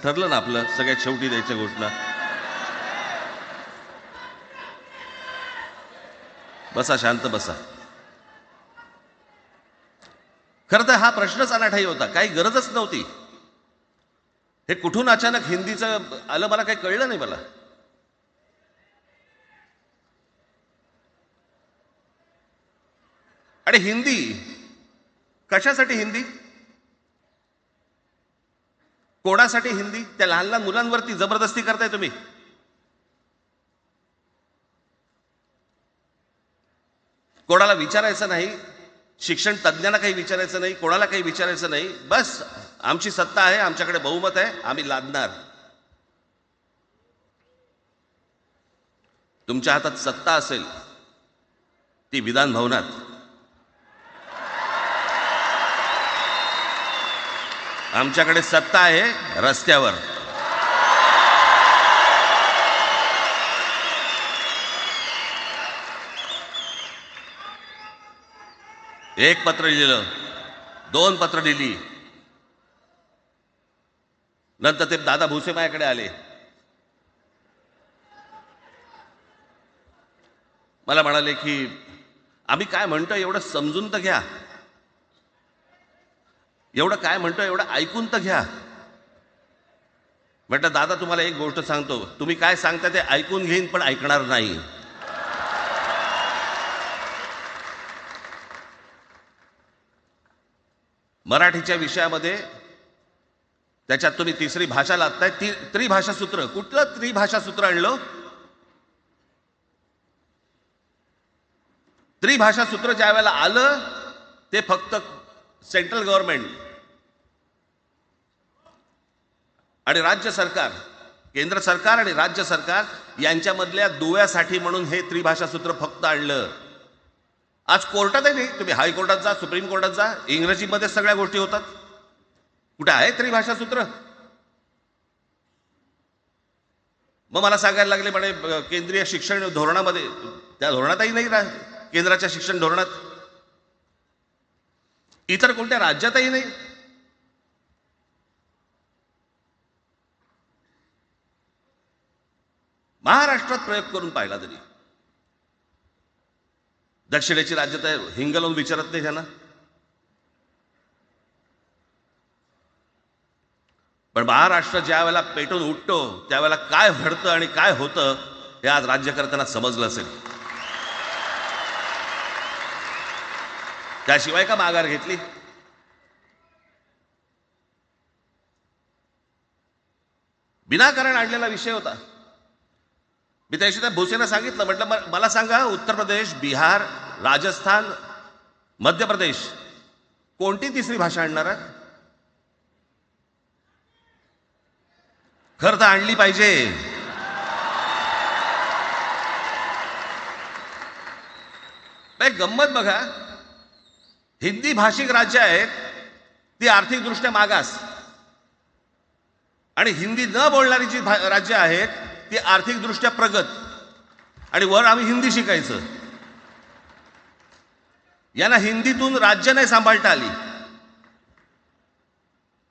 ठरलं ना आपलं सगळ्यात शेवटी द्यायच्या घोषणा. बसा, शांत बसा. खरं तर हा प्रश्नच अनाठाई होता, काही गरजच नव्हती. हे कुठून अचानक हिंदीचं आलं मला काही कळलं नाही. मला आणि हिंदी कशासाठी? हिंदी कोणासाठी? हिंदी त्या लहान लहान मुलांवरती जबरदस्ती करताय तुम्ही. कोणाला विचारायचं नाही, शिक्षण तज्ञांना काही विचारायचं नाही, कोणाला काही विचारायचं नाही. बस आमची सत्ता आहे, आमच्याकडे बहुमत आहे, आम्ही लादणार. तुमच्या हातात सत्ता असेल ती विधान भवनात, आमच्याकडे सत्ता आहे रस्त्यावर. एक पत्र लिहिलं, 2 पत्र लिहिली, नंतर ते दादा भुसे माझ्याकडे आले. मला म्हणाले की आम्ही काय म्हणतो एवढं समजून तर घ्या, एवढं काय म्हणतो एवढं ऐकून तर घ्या. म्हटलं दादा तुम्हाला एक गोष्ट सांगतो, तुम्ही काय सांगता ते ऐकून घेईन पण ऐकणार नाही. मराठीच्या विषयामध्ये त्याच्यात तुम्ही तिसरी भाषा लादताय. त्रिभाषा सूत्र, कुठलं त्रिभाषा सूत्र आणलं? त्रिभाषा सूत्र ज्या वेळेला आलं ते फक्त सेंट्रल गव्हर्नमेंट आणि राज्य सरकार, केंद्र सरकार आणि राज्य सरकार यांच्यामधल्या दुव्यासाठी म्हणून हे त्रिभाषा सूत्र फक्त आणलं. आज कोर्टातही नाही, तुम्ही हायकोर्टात जा, सुप्रीम कोर्टात जा, इंग्रजीमध्ये सगळ्या गोष्टी होतात. कुठे आहे त्रिभाषा सूत्र? मग मला सांगायला लागले म्हणे केंद्रीय शिक्षण धोरणामध्ये, त्या धोरणातही नाही राह, केंद्राच्या शिक्षण धोरणात, इतर कोणत्या राज्यातही नाही. महाराष्ट्रात प्रयोग करून पाहिला तरी दक्षिणेची राज्य तर हिंग लावून विचारत नाही त्यांना. पण महाराष्ट्र ज्या वेळेला पेटून उठतो त्यावेळेला काय घडतं आणि काय होतं हे आज राज्यकर्त्यांना समजलं असेल. त्याशिवाय का माघार घेतली? विनाकारण आणलेला विषय होता. मी त्याशी त्या भुसेंना सांगितलं, म्हटलं मला सांगा उत्तर प्रदेश, बिहार, राजस्थान, मध्य प्रदेश कोणती तिसरी भाषा आणणार आहे? खरं तर आणली पाहिजे. गंमत बघा, हिंदी भाषिक राज्य आहेत ती आर्थिकदृष्ट्या मागास, आणि हिंदी न बोलणारी जी राज्य आहेत ती आर्थिकदृष्ट्या प्रगत, आणि वर आम्ही हिंदी शिकायचं. यांना हिंदीतून राज्य नाही सांभाळता आली,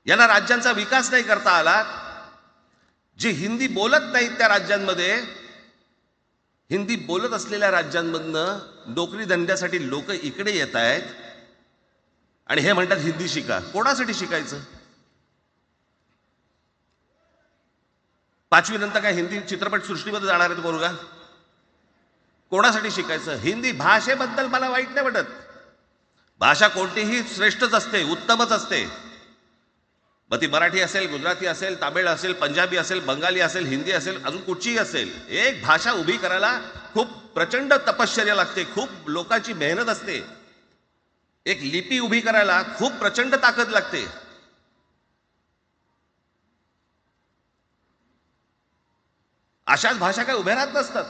यांना राज्यांचा विकास नाही करता आला. जे हिंदी बोलत नाहीत त्या राज्यांमध्ये, हिंदी बोलत असलेल्या राज्यांमधनं नोकरी धंद्यासाठी लोक इकडे येत आहेत आणि हे म्हणतात हिंदी शिका. कोणासाठी शिकायचं? 5वी नंतर काय हिंदी चित्रपट सृष्टीमध्ये जाणार आहेत पोरगा? कोणासाठी शिकायचं? हिंदी भाषेबद्दल मला वाईट नाही वाटत, भाषा कोणतीही श्रेष्ठच असते, उत्तमच असते. मग ती मराठी असेल, गुजराती असेल, तामिळ असेल, पंजाबी असेल, बंगाली असेल, हिंदी असेल, अजून कुठचीही असेल. एक भाषा उभी करायला खूप प्रचंड तपश्चर्या लागते, खूप लोकांची मेहनत असते. एक लिपी उभी करायला खूप प्रचंड ताकद लागते. अशाच भाषा काय उभ्या राहत नसतात.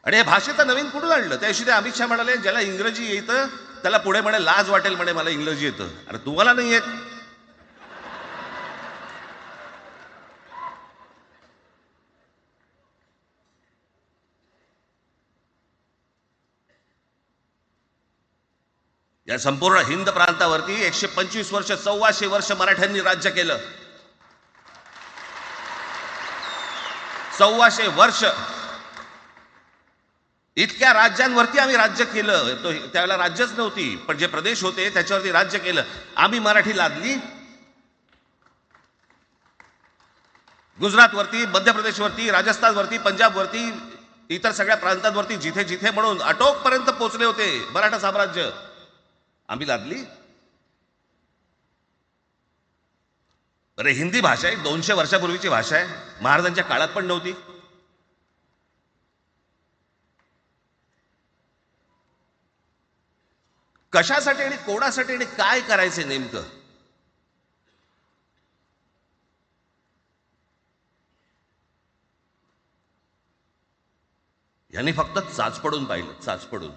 आणि हे भाषेचं नवीन कुठून आणलं? त्या दिवशी ते अमित शहा म्हणाले ज्याला इंग्रजी येतं त्याला पुढे म्हणे लाज वाटेल म्हणे मला इंग्रजी येतं. अरे तुम्हाला नाही येत? या संपूर्ण हिंद प्रांतावरती 125 वर्ष 1400 वर्ष मराठ्यांनी राज्य केलं. 1400 वर्ष इतक्या राज्यांवरती आम्ही राज्य केलं. तो त्यावेळेला राज्यच नव्हती, पण जे प्रदेश होते त्याच्यावरती राज्य केलं. आम्ही मराठी लादली गुजरातवरती, मध्य प्रदेशवरती, राजस्थानवरती, पंजाबवरती, इतर सगळ्या प्रांतांवरती जिथे जिथे म्हणून अटोकपर्यंत पोहोचले होते मराठा साम्राज्य, आम्ही लादली. अरे हिंदी भाषा आहे 200 वर्षापूर्वीची भाषा आहे, महाराजांच्या काळात पण नव्हती. कशासाठी आणि कोणासाठी आणि काय करायचे नेमकं? यांनी फक्त चाचपडून पाहिलं, चाचपडून.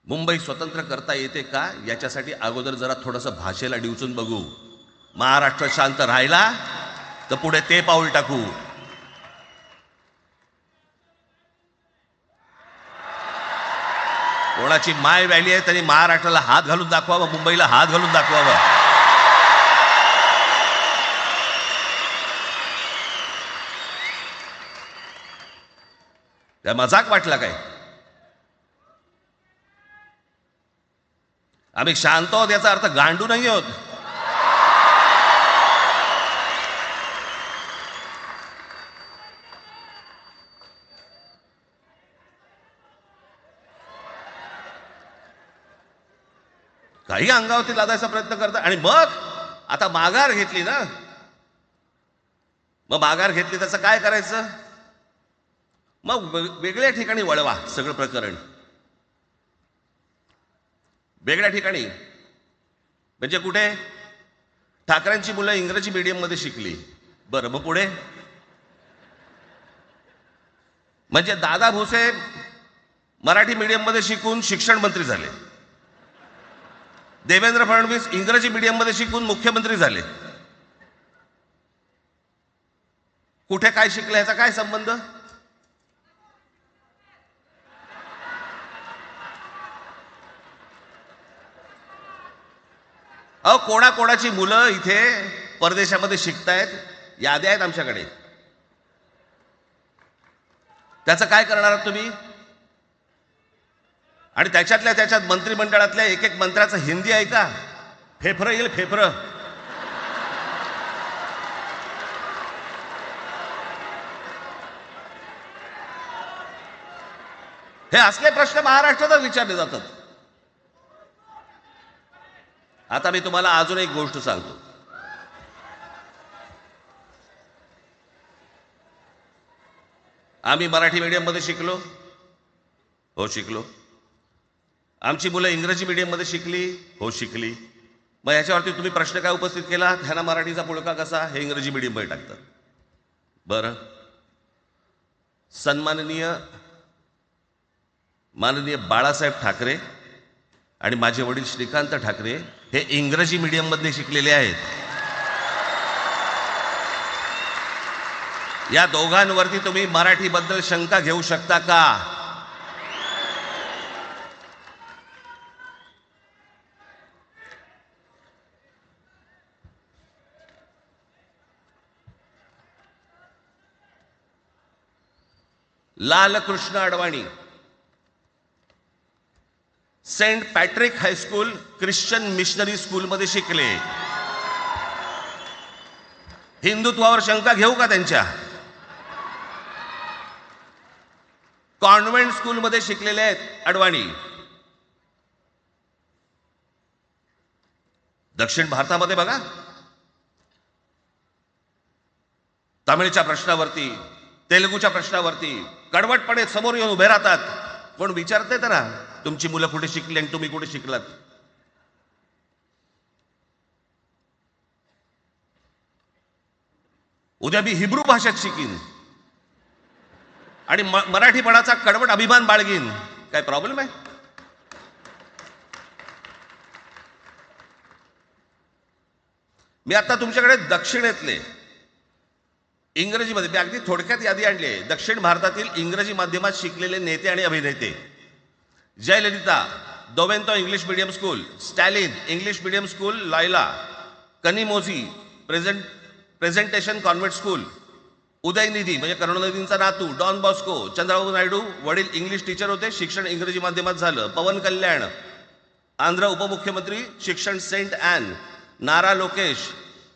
मुंबई स्वतंत्र करता येते का याच्यासाठी अगोदर जरा थोडंसं भाषेला डिवचून बघू. महाराष्ट्र शांत राहिला तर पुढे ते पाऊल टाकू. कोणाची माय व्हॅली आहे त्यांनी महाराष्ट्राला हात घालून दाखवावा, मुंबईला हात घालून दाखवावा. त्या मजाक वाटला काय? आम्ही शांत आहोत याचा अर्थ गांडू नाही आहोत. काही अंगावरती लादायचा प्रयत्न करतात आणि मग आता माघार घेतली ना, मग माघार घेतली त्याचं काय करायचं? मग वेगळ्या ठिकाणी वळवा सगळं प्रकरण. वेगळ्या ठिकाणी म्हणजे कुठे? ठाकरेंची मुलं इंग्रजी मीडियम मध्ये शिकली, बरं मग पुढे? म्हणजे दादा भुसे मराठी मीडियम मध्ये शिकून शिक्षण मंत्री झाले, देवेंद्र फडणवीस इंग्रजी मीडियम मध्ये शिकून मुख्यमंत्री झाले. कुठे काय शिकले याचा काय संबंध? अहो कोणाकोणाची मुलं इथे परदेशामध्ये शिकतायत, याद्या आहेत आमच्याकडे. त्याचं काय करणार आहात तुम्ही? आणि त्याच्यातल्या त्याच्यात मंत्रिमंडळातल्या एक एक मंत्र्याचं हिंदी आहे का? फेफरं येईल, फेफरं. हे असले प्रश्न महाराष्ट्रात विचारले जातात. आता मी तुम्हाला अजून एक गोष्ट सांगतो. आम्ही मराठी मीडियम मध्ये शिकलो, हो शिकलो. आमची मुलं इंग्रजी मीडियम मध्ये शिकली, हो शिकली. मग याच्यावरती तुम्ही प्रश्न काय उपस्थित केला? ह्यांना मराठीचा पुळका कसा? हे इंग्रजी मीडियम मध्ये टाकतात. बरं, सन्माननीय माननीय बाळासाहेब ठाकरे आणि माझे वडील श्रीकांत ठाकरे हे इंग्रजी मीडियम मध्ये शिकलेले आहेत. या दोघांवरती तुम्ही मराठीबद्दल शंका घेऊ शकता का? Lalkrishna Advani saint Patrick high school Christian missionary school मध्ये शिकले. हिंदुत्वावर शंका घेऊ का त्यांच्या? कॉन्व्हेंट स्कूल मध्ये शिकलेले आहेत अडवाणी. दक्षिण भारतामध्ये बघा, तमिळच्या प्रश्नावरती, तेलुगूच्या प्रश्नावरती कडवटपणे समोर येऊन उभे राहतात. कोण विचारते तर ना तुमची मुलं कुठे शिकली आणि तुम्ही कुठे शिकलात? उद्या मी हिब्रू भाषेत शिकीन, आणि मराठीपणाचा कडवट अभिमान बाळगीन, काय प्रॉब्लेम आहे? मी आता तुमच्याकडे दक्षिणेतले इंग्रजीमध्ये, मी अगदी थोडक्यात यादी आणली आहे. दक्षिण भारतातील इंग्रजी माध्यमात शिकलेले नेते आणि अभिनेते: Jayalalithaa Doveton English medium school, Stalin English medium school Loyola, Kanimozhi presentation convent school, Udhayanidhi म्हणजे करुणानिधींचा नातू डॉन बॉस्को, चंद्रबाबू नायडू वडील इंग्लिश टीचर होते, शिक्षण इंग्रजी माध्यमात झालं, पवन कल्याण आंध्र उपमुख्यमंत्री, शिक्षण सेंट ॲन, नारा लोकेश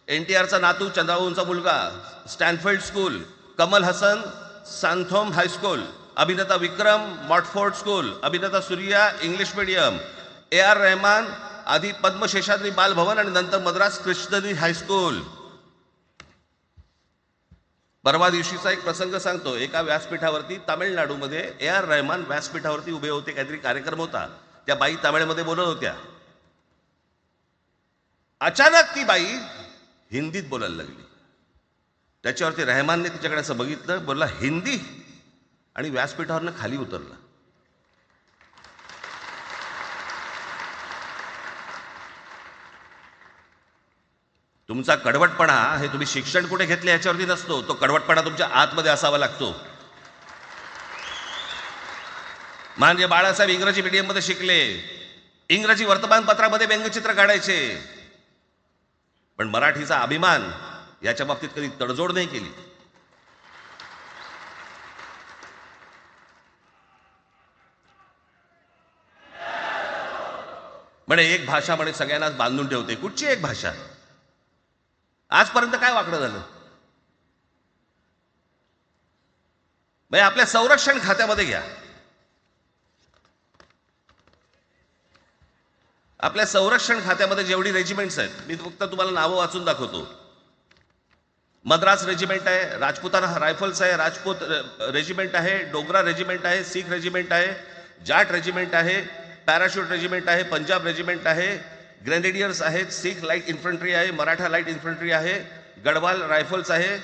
NTRचा नातू चंद्रबाबूंचा मुलगा, Stanford school, Kamal Haasan Santhome high school, अभिनेता विक्रम मॉटफोर्ड स्कूल, अभिनेता Surya English medium, AR Rahman आधी पद्मशेषाद्री बालभवन आणि नंतर मद्रास क्रिश्नरी हायस्कूल. परवा दिवशीचा एक प्रसंग सांगतो. एका व्यासपीठावरती तामिळनाडूमध्ये AR रहमान व्यासपीठावरती उभे होते, काहीतरी कार्यक्रम होता, त्या बाई तामिळमध्ये बोलत होत्या. अचानक ती बाई हिंदीत बोलायला लागली. त्याच्यावरती रहमानने तिच्याकडे असं बघितलं, बोलला हिंदी, आणि व्यासपीठावरनं खाली उतरला. तुमचा कडवटपणा हे तुम्ही शिक्षण कुठे घेतले याच्यावरती नसतो, तो कडवटपणा तुमच्या आतमध्ये असावा लागतो. म्हणजे बाळासाहेब इंग्रजी मीडियममध्ये शिकले, इंग्रजी वर्तमानपत्रामध्ये व्यंगचित्र काढायचे, पण मराठीचा अभिमान याच्या बाबतीत कधी तडजोड नाही केली. म्हणे एक भाषा म्हणे सगळ्यांनाच बांधून ठेवते. कुठची एक भाषा? आजपर्यंत काय वाकडं झालं? म्हणजे आपल्या संरक्षण खात्यामध्ये घ्या, आपल्या संरक्षण खात्यामध्ये जेवढी रेजिमेंट्स आहेत, मी फक्त तुम्हाला नावं वाचून दाखवतो. मद्रास रेजिमेंट आहे, राजपुताना रायफल्स आहे, राजपूत रेजिमेंट आहे, डोगरा रेजिमेंट आहे, सीख रेजिमेंट आहे, जाट रेजिमेंट आहे, पॅराशूट रेजिमेंट आहे, पंजाब रेजिमेंट आहे, ग्रेनेडियर्स आहेत, सीख लाईट इन्फंट्री आहे, मराठा लाईट इन्फंट्री आहे, गढवाल रायफल्स आहे,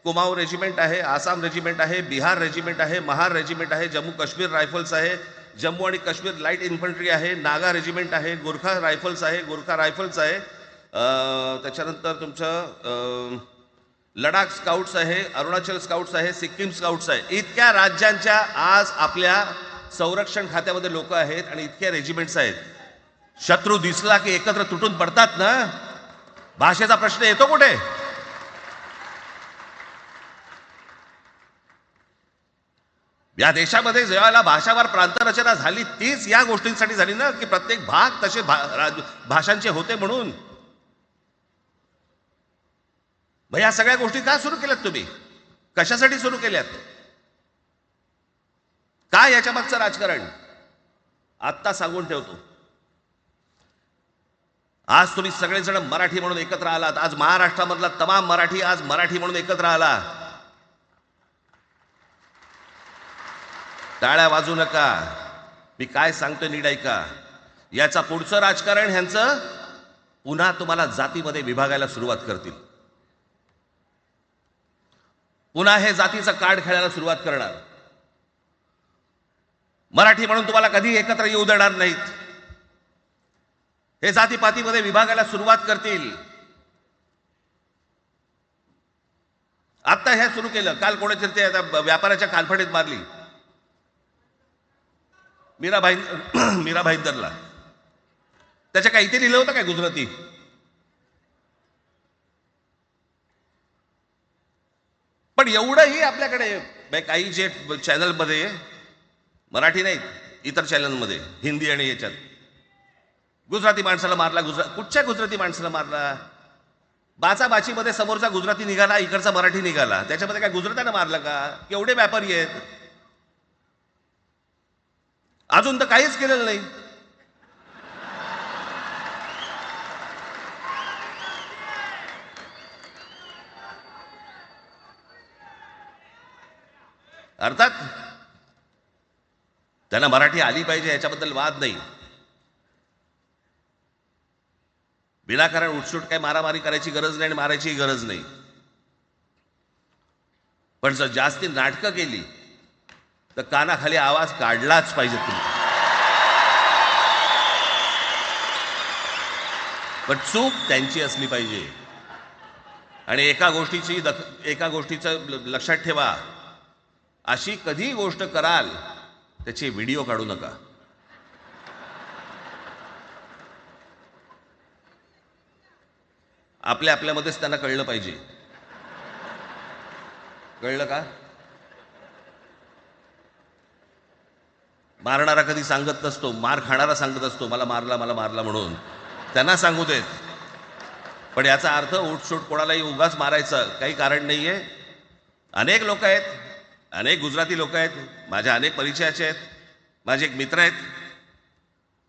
कुमाऊं रेजिमेंट आहे, आसाम रेजिमेंट आहे, बिहार रेजिमेंट आहे, महार रेजिमेंट आहे, जम्मू काश्मीर रायफल्स आहे, जम्मू आणि काश्मीर लाईट इन्फंट्री आहे, नागा रेजिमेंट आहे, गोरखा रायफल्स आहे, गोरखा रायफल्स आहे, त्याच्यानंतर तुमचं लडाख स्काउट्स आहे, अरुणाचल स्काउट्स आहे, सिक्कीम स्काउट्स आहे. इतक्या राज्यांच्या आज आपल्या संरक्षण खात्यामध्ये लोक आहेत आणि इतक्या रेजिमेंट्स आहेत. शत्रू दिसला की एकत्र तुटून पडतात ना. भाषेचा प्रश्न येतो कुठे? या देशामध्ये जेव्हा भाषावार प्रांतरचना झाली तीच या गोष्टींसाठी झाली ना, की प्रत्येक भाग तसे भाषांचे होते म्हणून. मग या सगळ्या गोष्टी का सुरू केल्यात तुम्ही? कशासाठी सुरू केल्यात? काय याच्या मागचं राजकारण? आत्ता सांगून ठेवतो. आज तुम्ही सगळेजण मराठी म्हणून एकत्र आलात. आज महाराष्ट्रामधला तमाम मराठी आज मराठी म्हणून एकत्र आला. टाळ्या वाजू नका. मी काय सांगतोय नीट ऐका. याचा पुढचं राजकारण ह्यांचं पुन्हा तुम्हाला जातीमध्ये विभागायला सुरुवात करतील. पुन्हा हे जातीचं कार्ड खेळायला सुरुवात करणार. मराठी म्हणून तुम्हाला कधी एकत्र येऊ देणार नाहीत. हे जातीपातीमध्ये विभागायला सुरुवात करतील. आता हे सुरू केलं. काल कोणीतरी ते व्यापाऱ्याच्या कानफडीत मारली मीरा भाईंदरला. त्याच्या काय इथे लिहिलं होतं काय गुजराती? पण एवढंही आपल्याकडे काही जे चॅनलमध्ये, मराठी नाहीत इतर चॅनलमध्ये, हिंदी आणि याच्यात गुजराती माणसाला मारला. कुठच्या गुजराती माणसाला मारला? बाचाबाचीमध्ये समोरचा गुजराती निघाला, इकडचा मराठी निघाला. त्याच्यामध्ये काय गुजरात्यानं मारलं का? केवढे व्यापारी आहेत. अजून तर काहीच केलेलं नाही. अर्थात त्यांना मराठी आली पाहिजे याच्याबद्दल वाद नाही. विनाकारण उठसूट काही मारामारी करायची गरज नाही आणि मारायची गरज नाही. पण जर जास्ती नाटकं केली तर कानाखाली आवाज काढलाच पाहिजे तुम्ही. पण चूक त्यांची असली पाहिजे. आणि एका गोष्टीचं लक्षात ठेवा, अशी कधी गोष्ट कराल त्याचे व्हिडिओ काढू नका. आपल्यामध्येच त्यांना कळलं पाहिजे. कळलं का? मारणारा कधी सांगत नसतो, मार खाणारा सांगत असतो मला मारला म्हणून. त्यांना सांगू देत. पण याचा अर्थ उठसूट कोणालाही उगाच मारायचं काही कारण नाहीये. अनेक लोक आहेत, अनेक गुजराती लोक आहेत, माझ्या अनेक परिचयाचे आहेत. माझे एक मित्र आहेत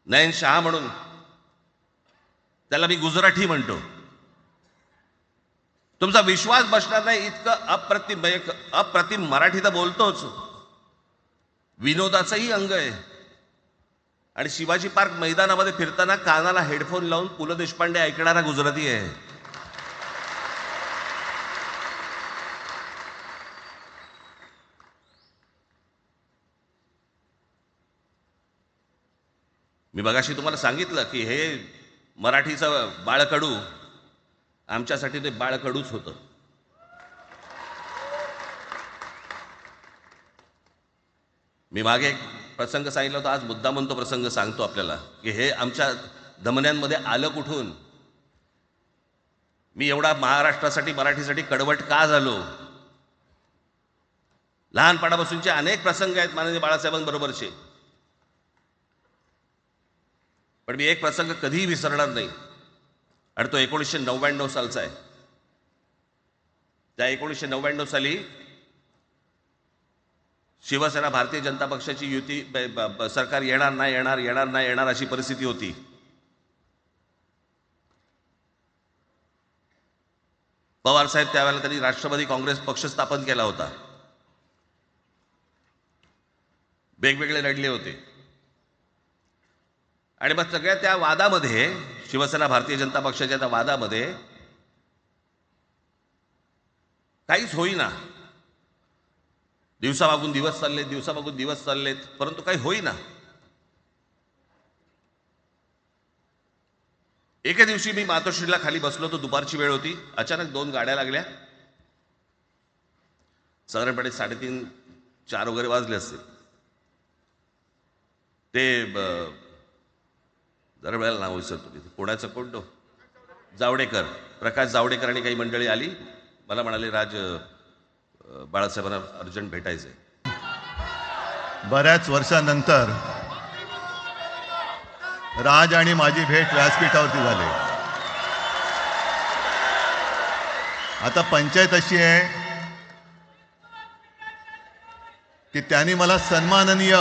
नयन शाह म्हणून, त्याला मी गुजराठी म्हणतो. तुमचा विश्वास बसणार नाही इतकं अप्रतिम मराठी तर बोलतोच, विनोदाचंही अंग आहे. आणि शिवाजी पार्क मैदानामध्ये फिरताना कानाला हेडफोन लावून पु ल देशपांडे ऐकणारा गुजराती आहे. मी मगाशी तुम्हाला सांगितलं की हे मराठीचं बाळकडू, आमच्यासाठी ते बाळकडूच होतं. मी मागे एक प्रसंग सांगितला होता, आज मुद्दा म्हणतो प्रसंग सांगतो आपल्याला की हे आमच्या धमन्यांमध्ये आलं कुठून. मी एवढा महाराष्ट्रासाठी मराठीसाठी कडवट का झालो. लहानपणापासूनचे अनेक प्रसंग आहेत माननीय बाळासाहेबांबरोबरचे, पण मी एक प्रसंग कधीही विसरणार नाही. आणि तो 1999 सालचा आहे. त्या 1999 साली शिवसेना भारतीय जनता पक्षाची युती सरकार येणार नाही अशी परिस्थिती होती. पवार साहेब त्यावेळेला त्यांनी राष्ट्रवादी काँग्रेस पक्ष स्थापन केला होता. वेगवेगळे लढले होते. आणि मग सगळ्या त्या वादामध्ये, शिवसेना भारतीय जनता पक्षाच्या त्या वादामध्ये काहीच होईना. दिवसामागून दिवस चाललेत, परंतु काही होईना. एके दिवशी मी मातोश्रीला खाली बसलो होतो, दुपारची वेळ होती. अचानक 2 गाड्या लागल्या. साधारणपणे 3:30-4 वगैरे वाजले असते. ते जरा वेळेला नाव विसरतो, पुण्याचं कोण जावडेकर, प्रकाश जावडेकर आणि काही मंडळी आली. मला म्हणाले, राज बाळासाहेबांना अर्जंट भेटायचंय. बऱ्याच वर्षानंतर राज आणि माझी भेट व्यासपीठावरती झाली. आता पंचायत अशी आहे की त्यांनी मला सन्माननीय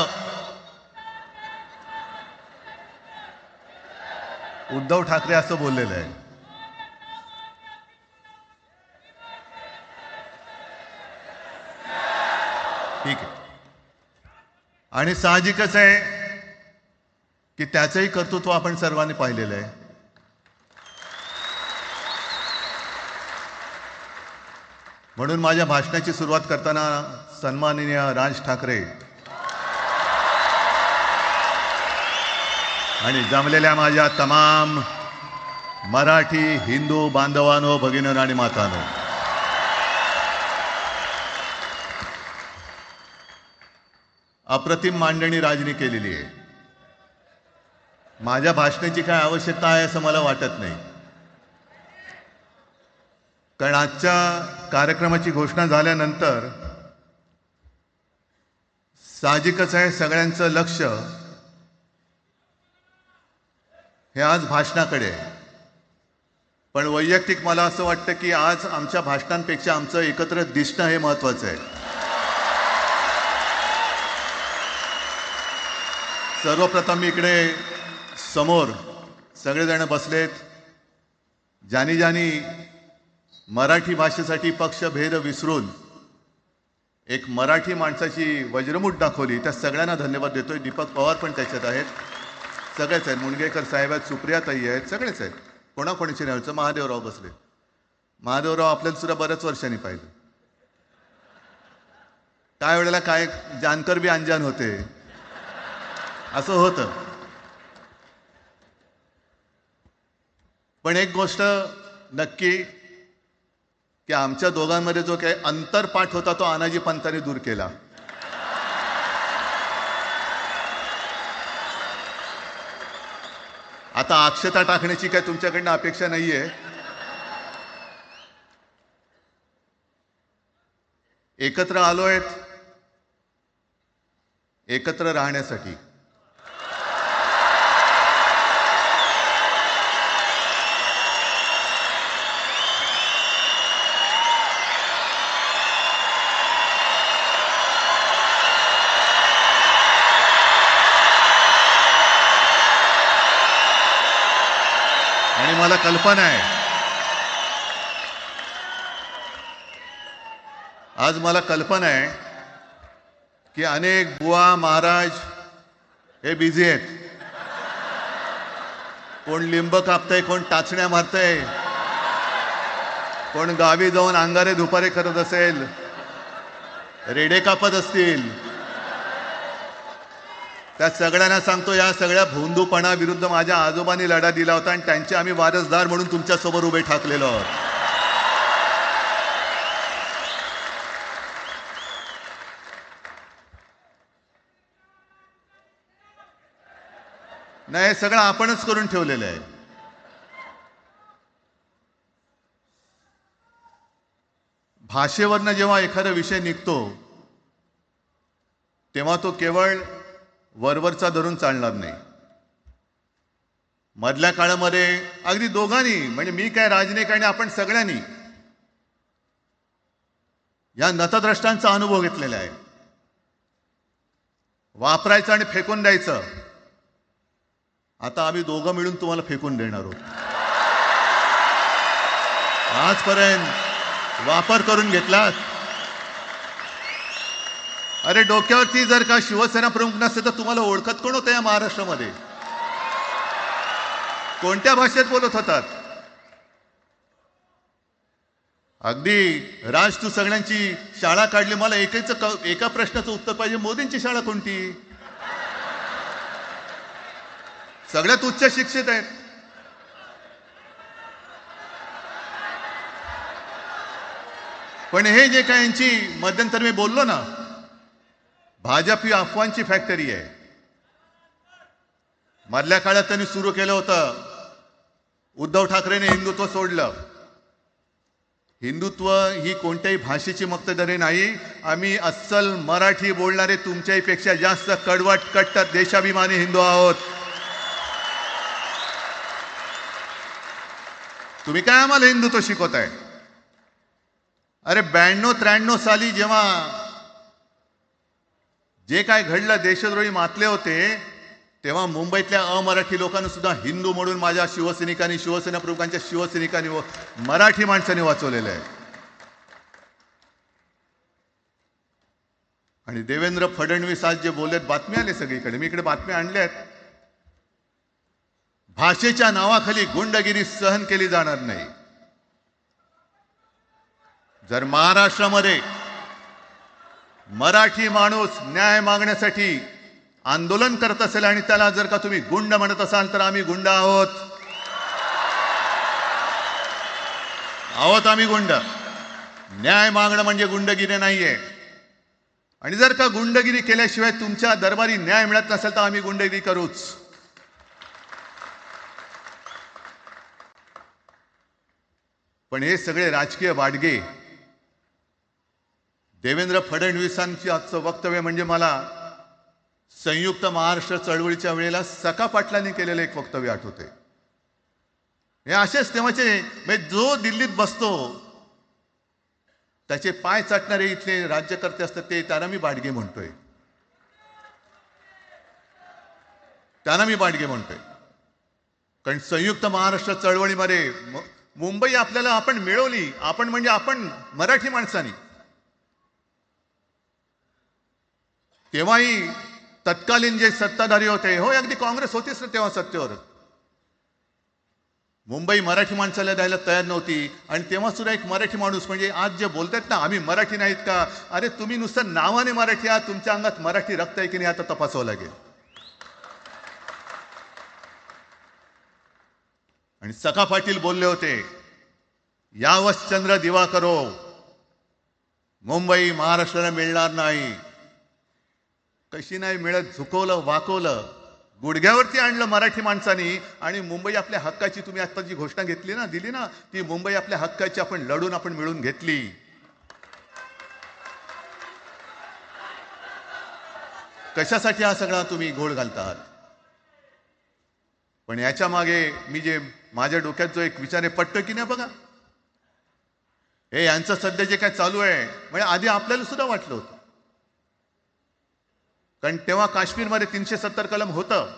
उद्धव ठाकरे असं बोललेलं आहे. ठीक आहे. आणि साहजिकच आहे की त्याचंही कर्तृत्व आपण सर्वांनी पाहिलेलं आहे. म्हणून माझ्या भाषणाची सुरुवात करताना सन्माननीय राज ठाकरे आणि जमलेल्या माझ्या तमाम मराठी हिंदू बांधवांनो, भगिनींनो आणि मातांनो, अप्रतिम मांडणी राजनी केलेली आहे. माझ्या भाषणाची काय आवश्यकता आहे असं मला वाटत नाही. कारण आजच्या कार्यक्रमाची घोषणा झाल्यानंतर साहजिकच आहे सगळ्यांचं लक्ष हे आज भाषणाकडे आहे. पण वैयक्तिक मला असं वाटतं की आज आमच्या भाषणांपेक्षा आमचं एकत्र दिसणं हे महत्त्वाचं आहे. सर्वप्रथम मी इकडे समोर सगळेजण बसलेत. ज्यांनी मराठी भाषेसाठी पक्षभेद विसरून एक मराठी माणसाची वज्रमूठ दाखवली, त्या सगळ्यांना धन्यवाद देतोय. दीपक पवार पण त्याच्यात आहेत, सगळेच आहेत. मुणगेकर साहेब आहेत, सुप्रियाताई आहेत, सगळेच आहेत. कोणाकोणीचे नाही. महादेवराव बसले. महादेवराव आपल्याला सुद्धा बऱ्याच वर्षांनी पाहिलं. काय वेळेला काय जानकर बी अनजान होते, असं होतं. पण एक गोष्ट नक्की की आमच्या दोघांमध्ये जो काही अंतरपाठ होता तो आनाजी पंतांनी दूर केला. आता अक्षता टाकण्याची काय तुमच्याकडनं अपेक्षा नाहीये. एकत्र आलोय एकत्र राहण्यासाठी. आणि मला कल्पना आहे, आज मला कल्पना आहे की अनेक बुवा महाराज हे बिझी आहेत. कोण लिंब कापतंय, कोण टाचण्या मारतंय, कोण गावी जाऊन अंगारे दुपारे करत असेल, रेडे कापत असतील. त्या सगळ्यांना सांगतो, या सगळ्या भोंदूपणा विरुद्ध माझ्या आजोबांनी लढा दिला होता आणि त्यांचे आम्ही वारसदार म्हणून तुमच्यासमोर उभे ठाकलेलो आहोत. नाही, हे सगळं आपणच करून ठेवलेलं आहे. भाषेवरनं जेव्हा एखादा विषय निघतो तेव्हा तो केवळ वरवरचा धरून चालणार नाही. मधल्या काळामध्ये अगदी दोघांनी, म्हणजे मी काय राजनिक आणि आपण सगळ्यांनी या नतद्रष्टांचा अनुभव घेतलेला आहे. वापरायचं आणि फेकून द्यायचं. आता आम्ही दोघं मिळून तुम्हाला फेकून देणार आहोत. आजपर्यंत वापर करून घेतलात. अरे डोक्यावरती जर का शिवसेना प्रमुख नसते तर तुम्हाला ओळखत कोण होतं या महाराष्ट्रामध्ये? कोणत्या भाषेत बोलत होतात? अगदी राज, तू सगळ्यांची शाळा काढली, मला एका प्रश्नाचं उत्तर पाहिजे, मोदींची शाळा कोणती? सगळ्यात उच्च शिक्षित आहेत. पण हे जे काय यांची मध्यंतर मी बोललो ना, भाजप ही अफवांची फॅक्टरी आहे. मधल्या काळात त्यांनी सुरू केलं होतं, उद्धव ठाकरेने हिंदुत्व सोडलं. हिंदुत्व ही कोणत्याही भाषेची मक्तेदारी नाही. आम्ही अस्सल मराठी बोलणारे तुमच्यापेक्षा जास्त कडवट कट्टर देशाभिमानी हिंदू आहोत. तुम्ही काय आम्हाला हिंदुत्व शिकवताय? अरे 92-93 साली जेव्हा जे काय घडलं, देशद्रोही मातले होते, तेव्हा मुंबईतल्या अमराठी लोकांना सुद्धा हिंदू म्हणून माझ्या शिवसैनिकांनी, शिवसेना प्रमुखांच्या शिवसैनिकांनी व मराठी माणसांनी वाचवलेलं आहे. आणि देवेंद्र फडणवीस आज जे बोललेत, बातमी आले सगळीकडे, मी इकडे बातम्या आणल्यात. भाषेच्या नावाखाली गुंडगिरी सहन केली जाणार नाही. जर महाराष्ट्रामध्ये मराठी माणूस न्याय मागण्यासाठी आंदोलन करत असेल आणि त्याला जर का तुम्ही गुंड म्हणत असाल तर आम्ही गुंड आहोत. आम्ही गुंड. न्याय मागणं म्हणजे गुंडगिरी नाहीये. आणि जर का गुंडगिरी केल्याशिवाय तुमच्या दरबारी न्याय मिळत नसेल तर आम्ही गुंडगिरी करूच. पण हे सगळे राजकीय वाडगे, देवेंद्र फडणवीसांची आजचं वक्तव्य म्हणजे मला संयुक्त महाराष्ट्र चळवळीच्या वेळेला सखा पाटलांनी केलेलं एक वक्तव्य आठवते. हे असेच तेव्हाचे, म्हणजे जो दिल्लीत बसतो त्याचे पाय चाटणारे इथले राज्यकर्ते असतात, ते त्यांना मी बाडगे म्हणतोय. कारण संयुक्त महाराष्ट्र चळवळीमध्ये मुंबई आपल्याला आपण मिळवली, आपण म्हणजे आपण मराठी माणसांनी. तेव्हाही तत्कालीन जे सत्ताधारी होते, हो अगदी काँग्रेस होतीच ना तेव्हा सत्तेवर, मुंबई मराठी माणसाला द्यायला तयार नव्हती आणि तेव्हा सुद्धा एक मराठी माणूस म्हणजे आज जे बोलतात ना आम्ही मराठी नाहीत का, अरे तुम्ही नुसतं नावाने मराठी आहात, तुमच्या अंगात मराठी रक्त आहे की नाही आता तपासावं लागेल. आणि सखा पाटील बोलले होते, यावच चंद्र दिवा करो, मुंबई महाराष्ट्राला मिळणार नाही. कशी नाही मिळत, झुकवलं वाकवलं, गुडघ्यावरती आणलं मराठी माणसानी. आणि मुंबई आपल्या हक्काची, तुम्ही आता जी घोषणा घेतली ना, दिली ना, ती मुंबई आपल्या हक्काची आपण लढून आपण मिळून घेतली. कशासाठी हा सगळा तुम्ही घोळ घालतात? पण याच्या मागे मी जे माझ्या डोक्यात जो एक विचार आहे, पटतं की नाही बघा. हे यांचं सध्या जे काय चालू आहे, म्हणजे आधी आपल्याला सुद्धा वाटलं होतं, कारण तेव्हा काश्मीरमध्ये 370 कलम होतं,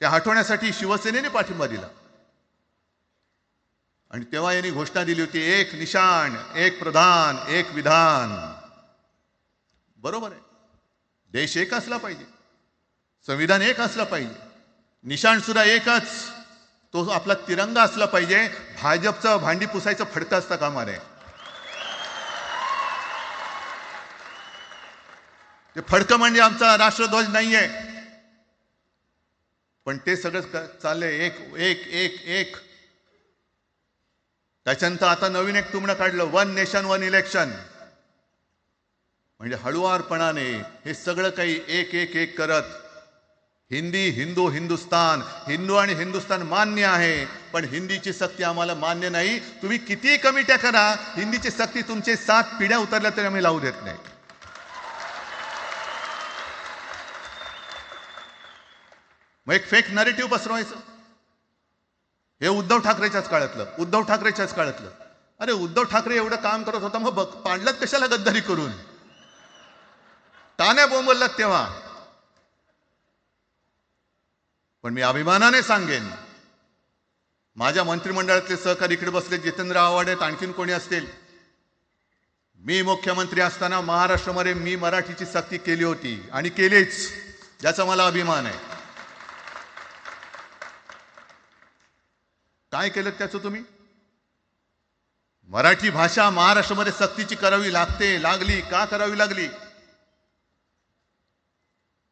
ते हटवण्यासाठी शिवसेनेने पाठिंबा दिला. आणि तेव्हा यांनी घोषणा दिली होती, एक निशाण, एक प्रधान, एक विधान. बरोबर आहे, देश एक असला पाहिजे, संविधान एक असलं पाहिजे, निशाण सुद्धा एकच, तो आपला तिरंगा असला पाहिजे. भाजपचं भांडी पुसायचं फडकं असतं कामा नये. ते फडकं म्हणजे आमचा राष्ट्रध्वज नाहीये, पण ते सगळं चाललंय एक एक एक एक. त्याच्यानंतर आता नवीन एक तुमनं काढलं, 1 नेशन 1 इलेक्शन. म्हणजे हळुवारपणाने हे सगळं काही एक एक एक करत, हिंदी, हिंदू, हिंदुस्तान, हिंदू आणि हिंदुस्तान मान्य आहे, पण हिंदीची सक्ती आम्हाला मान्य नाही. तुम्ही कितीही कमिट्या करा, हिंदीची सक्ती तुमचे 7 पिढ्या उतरल्या तरी आम्ही लावू देत नाही. मग एक फेक नरेटिव्ह पसरवायचं. हे उद्धव ठाकरेच्याच काळातलं. अरे उद्धव ठाकरे एवढं काम करत होता, मग पाडलात कशाला गद्दारी करून? टाण्या बोंबललात तेव्हा. पण मी अभिमानाने सांगेन, माझ्या मंत्रिमंडळातले सहकारी इकडे बसले, जितेंद्र आव्हाड आहेत, आणखीन कोणी असतील, मी मुख्यमंत्री असताना महाराष्ट्रामध्ये मी मराठीची सक्ती केली होती आणि केलीच, ज्याचा मला अभिमान आहे. काय केलं त्याचं तुम्ही? मराठी भाषा महाराष्ट्रामध्ये सक्तीची करावी लागली. का करावी लागली?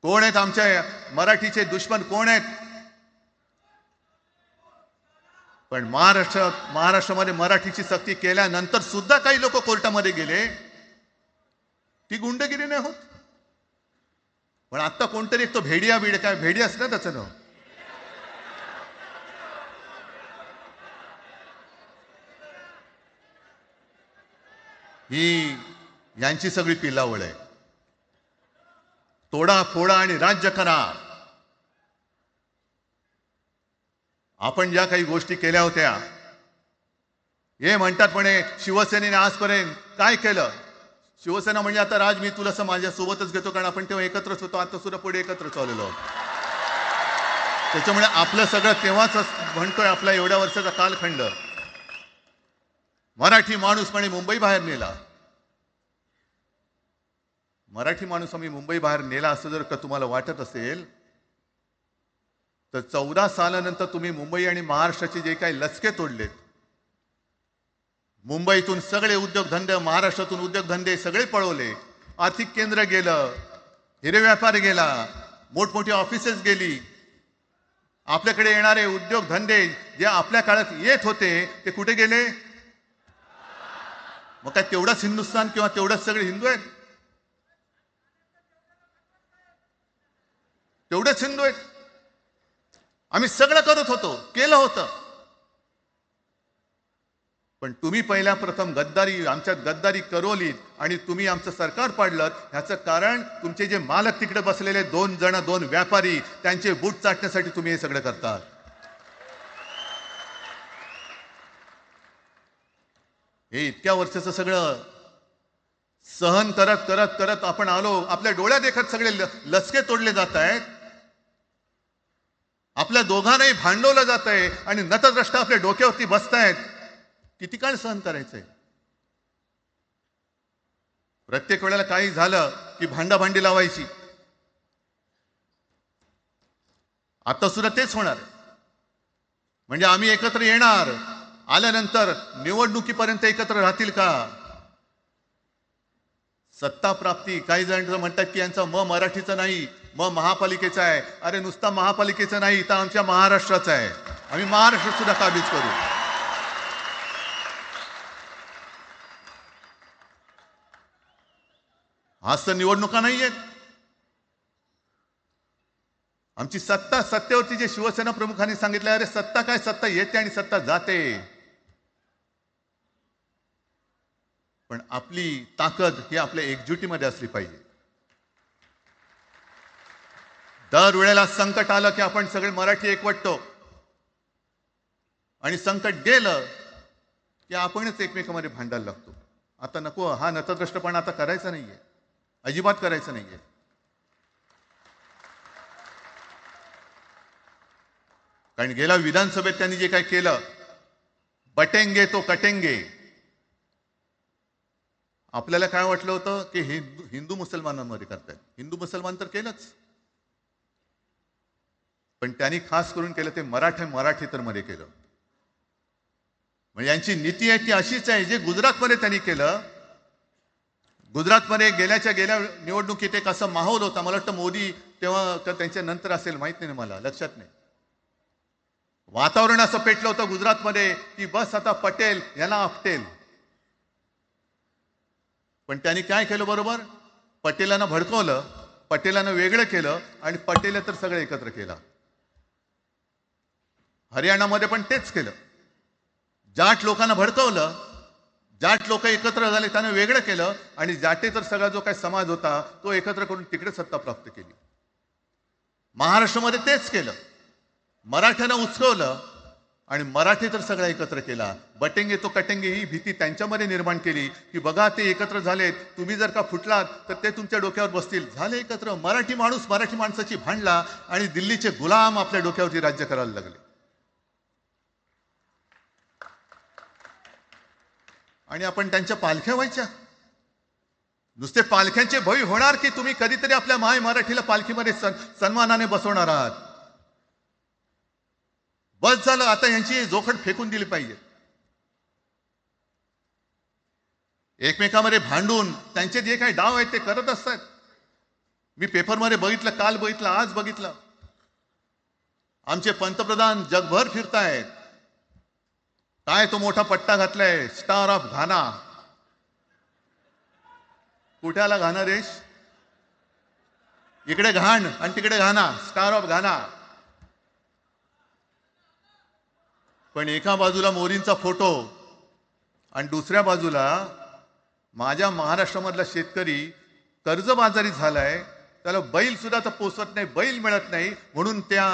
कोण आहेत आमच्या मराठीचे दुश्मन, कोण आहेत? पण महाराष्ट्रामध्ये मराठीची सक्ती केल्यानंतर सुद्धा काही लोक कोर्टामध्ये गेले. ती गुंडगिरी नाही होत. पण आता कोणतरी एक तो भेडी असलं त्याचं नाव, ही यांची सगळी पिलावळ आहे. तोडा फोडा आणि राज्य करा. आपण ज्या काही गोष्टी केल्या होत्या, हे म्हणतात म्हणे शिवसेनेने आजपर्यंत काय केलं. शिवसेना म्हणजे आता राज, मी तुला माझ्या सोबतच घेतो, कारण आपण तेव्हा एकत्रच होतो, आता सुद्धा पुढे एकत्र चाललेलो आहोत. त्याच्यामुळे आपलं सगळं तेव्हाच म्हणतोय, आपला एवढ्या वर्षाचा कालखंड. मराठी माणूस म्हणे मुंबई बाहेर नेला. मराठी माणूस आम्ही मुंबई बाहेर नेला असं जर का तुम्हाला वाटत असेल, तर 14 सालानंतर तुम्ही मुंबई आणि महाराष्ट्राचे जे काही लचके तोडलेत, मुंबईतून सगळे उद्योगधंदे, महाराष्ट्रातून उद्योगधंदे सगळे पळवले, आर्थिक केंद्र गेलं, हिरे व्यापार गेला, मोठमोठी ऑफिसेस गेली. आपल्याकडे येणारे उद्योगधंदे जे आपल्या काळात येत होते ते कुठे गेले? मग काय तेवढंच हिंदुस्थान किंवा तेवढंच सगळे हिंदू आहेत? तेवढेच हिंदू आहेत? आम्ही सगळं करत होतो, केलं होतं. पण तुम्ही पहिल्या प्रथम आमच्यात गद्दारी करवलीत आणि तुम्ही आमचं सरकार पाडलं. ह्याचं कारण तुमचे जे मालक तिकडे बसलेले 2 व्यापारी, त्यांचे बूट चाटण्यासाठी तुम्ही हे सगळं करतात. हे इतक्या वर्षाचं सगळं सहन करत करत करत आपण आलो. आपल्या डोळ्या देखत सगळे लचके तोडले जात आहेत. आपल्या दोघांनाही भांडवलं जात आहे आणि नतद्रष्टा आपल्या डोक्यावरती बसतायत. किती काळ सहन करायचंय? प्रत्येक वेळेला काही झालं की भांडाभांडी लावायची. आता सुद्धा तेच होणार. म्हणजे आम्ही एकत्र येणार, आल्यानंतर निवडणुकीपर्यंत एकत्र राहतील का? सत्ता प्राप्ती, काही जण म्हणतात की यांचा मराठीचा नाही, महापालिकेचा आहे. अरे नुसता महापालिकेचा नाही, तर आमच्या महाराष्ट्राचा आहे. आम्ही महाराष्ट्र सुद्धा काबीज करू. आज तर निवडणुका नाही आहेत. आमची सत्ता, सत्तेवरती जे शिवसेना प्रमुखांनी सांगितलं, अरे सत्ता काय, सत्ता येते आणि सत्ता जाते. पण आपली ताकद ही आपल्या एकजुटीमध्ये असली पाहिजे. दर वेळेला संकट आलं की आपण सगळे मराठी एकवटतो आणि संकट गेलं की आपणच एकमेकांमध्ये भांडायला लागतो. आता नको, हा नतद्रष्टपणा आता करायचा नाहीये, अजिबात करायचं नाहीये. कारण गेल्या विधानसभेत त्यांनी जे काय केलं, बटेंगे तो कटेंगे. आपल्याला काय वाटलं होतं की हिंदू मुसलमानांमध्ये करतायत. हिंदू मुसलमान तर केलंच, पण त्यांनी खास करून केलं ते मराठेतरमध्ये केलं. म्हणजे यांची नीती आहे ती अशीच आहे जे गुजरातमध्ये त्यांनी केलं. गुजरातमध्ये गेल्या निवडणुकीत एक असा माहोल होता, मला वाटतं मोदी तेव्हा का त्यांच्या नंतर असेल, माहित नाही मला, लक्षात नाही. वातावरण असं पेटलं होतं गुजरातमध्ये की बस आता पटेल यांना आपटेल. पण त्यांनी काय केलं बरोबर, पटेलांना भडकवलं, पटेलांना वेगळं केलं आणि पटेल तर सगळं एकत्र केलं. हरियाणामध्ये पण तेच केलं. जाट लोकांना भडकवलं, जाट लोक एकत्र झाले, त्यांना वेगळं केलं आणि जाटे तर सगळा जो काही समाज होता तो एकत्र करून तिकडे सत्ता प्राप्त केली. महाराष्ट्रामध्ये तेच केलं. मराठ्यांना उचकवलं आणि मराठी तर सगळा एकत्र केला. बटेंगे तो कटेंगे ही भीती त्यांच्यामध्ये निर्माण केली की बघा ते एकत्र झालेत, तुम्ही जर का फुटलात तर ते तुमच्या डोक्यावर बसतील. झाले एकत्र. मराठी माणूस मराठी माणसाची भांडला आणि दिल्लीचे गुलाम आपल्या डोक्यावरती राज्य करायला लागले. आणि आपण त्यांच्या पालख्या व्हायच्या. नुसते पालख्यांचे भय होणार की तुम्ही कधीतरी आपल्या माय मराठीला पालखीमध्ये सन्मानाने बसवणार आहात. बस झालं, आता यांची जोखड फेकून दिली पाहिजे. एकमेकांमध्ये भांडून त्यांचे जे काही डाव आहेत ते करत असतात. मी पेपरमध्ये बघितलं, काल बघितलं, आज बघितलं. आमचे पंतप्रधान जगभर फिरतायत. काय तो मोठा पट्टा घातलाय, स्टार ऑफ घाना. कुठे आला घाना देश? इकडे घाण आणि तिकडे घाना, स्टार ऑफ घाना. पण एका बाजूला मोदींचा फोटो आणि दुसऱ्या बाजूला माझ्या महाराष्ट्रामधला शेतकरी कर्जबाजारी झालाय, त्याला बैल सुद्धा तर पोचत नाही, बैल मिळत नाही, म्हणून त्या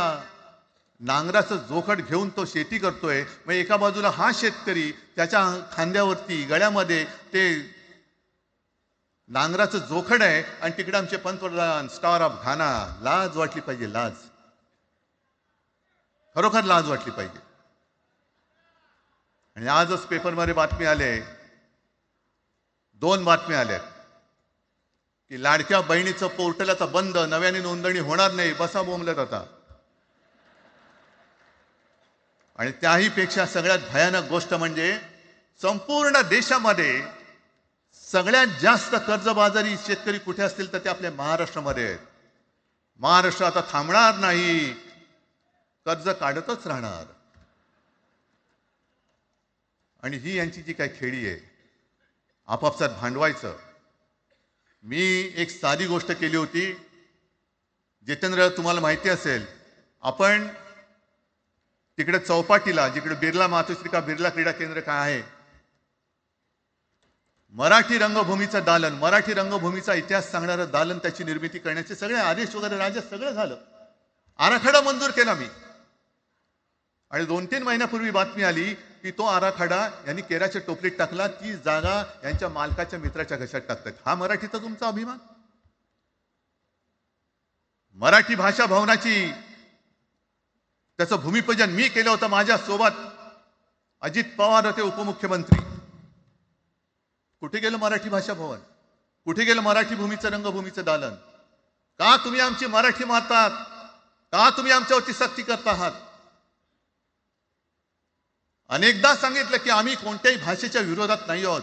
नांगराचं जोखड घेऊन तो शेती करतोय. मग एका बाजूला हा शेतकरी, त्याच्या खांद्यावरती गळ्यामध्ये ते नांगराचं जोखड आहे आणि तिकडे आमचे पंतप्रधान स्टार ऑफ घाना. लाज वाटली पाहिजे, लाज, खरोखर लाज वाटली पाहिजे. आणि आजच पेपरमध्ये बातमी आले, 2 बातम्या आल्या की लाडक्या बहिणीचं पोर्टल आता बंद, नव्याने नोंदणी होणार नाही, बसा बोंबलत आता. आणि त्याही पेक्षा सगळ्यात भयानक गोष्ट म्हणजे संपूर्ण देशामध्ये सगळ्यात जास्त कर्जबाजारी शेतकरी कुठे असतील तर ते आपल्या महाराष्ट्रामध्ये आहेत. महाराष्ट्र आता थांबणार नाही, कर्ज काढतच राहणार. आणि ही यांची जी काही खेळी आहे, आपापसात भांडवायचं. मी एक साधी गोष्ट केली होती, जितेंद्र तुम्हाला माहिती असेल, आपण तिकडे चौपाटीला, जिकडे बिर्ला मातोश्री बिर्ला क्रीडा केंद्र काय आहे, मराठी रंगभूमीचं दालन, मराठी रंगभूमीचा इतिहास सांगणारं दालन, त्याची निर्मिती करण्याचे सगळे आदेश वगैरे राज्य सगळं झालं. आराखडा मंजूर केला मी. आणि 2-3 महिन्यापूर्वी बातमी आली की तो आराखडा यांनी केराच्या टोपलीत टाकला, ती जागा यांच्या मालकाच्या मित्राच्या घशात टाकतात. हा मराठीचा तुमचा अभिमान? मराठी भाषा भवनाची त्याचं भूमिपूजन मी केलं होतं. माझ्या सोबत अजित पवार होते उपमुख्यमंत्री. कुठे गेलं मराठी भाषा भवन? कुठे गेलं मराठी भूमीचं रंगभूमीचं दालन? का तुम्ही आमची मराठी मारतात? का तुम्ही आमच्यावरती सक्ती करत आहात? अनेकदा सांगितलं की आम्ही कोणत्याही भाषेच्या विरोधात नाही आहोत,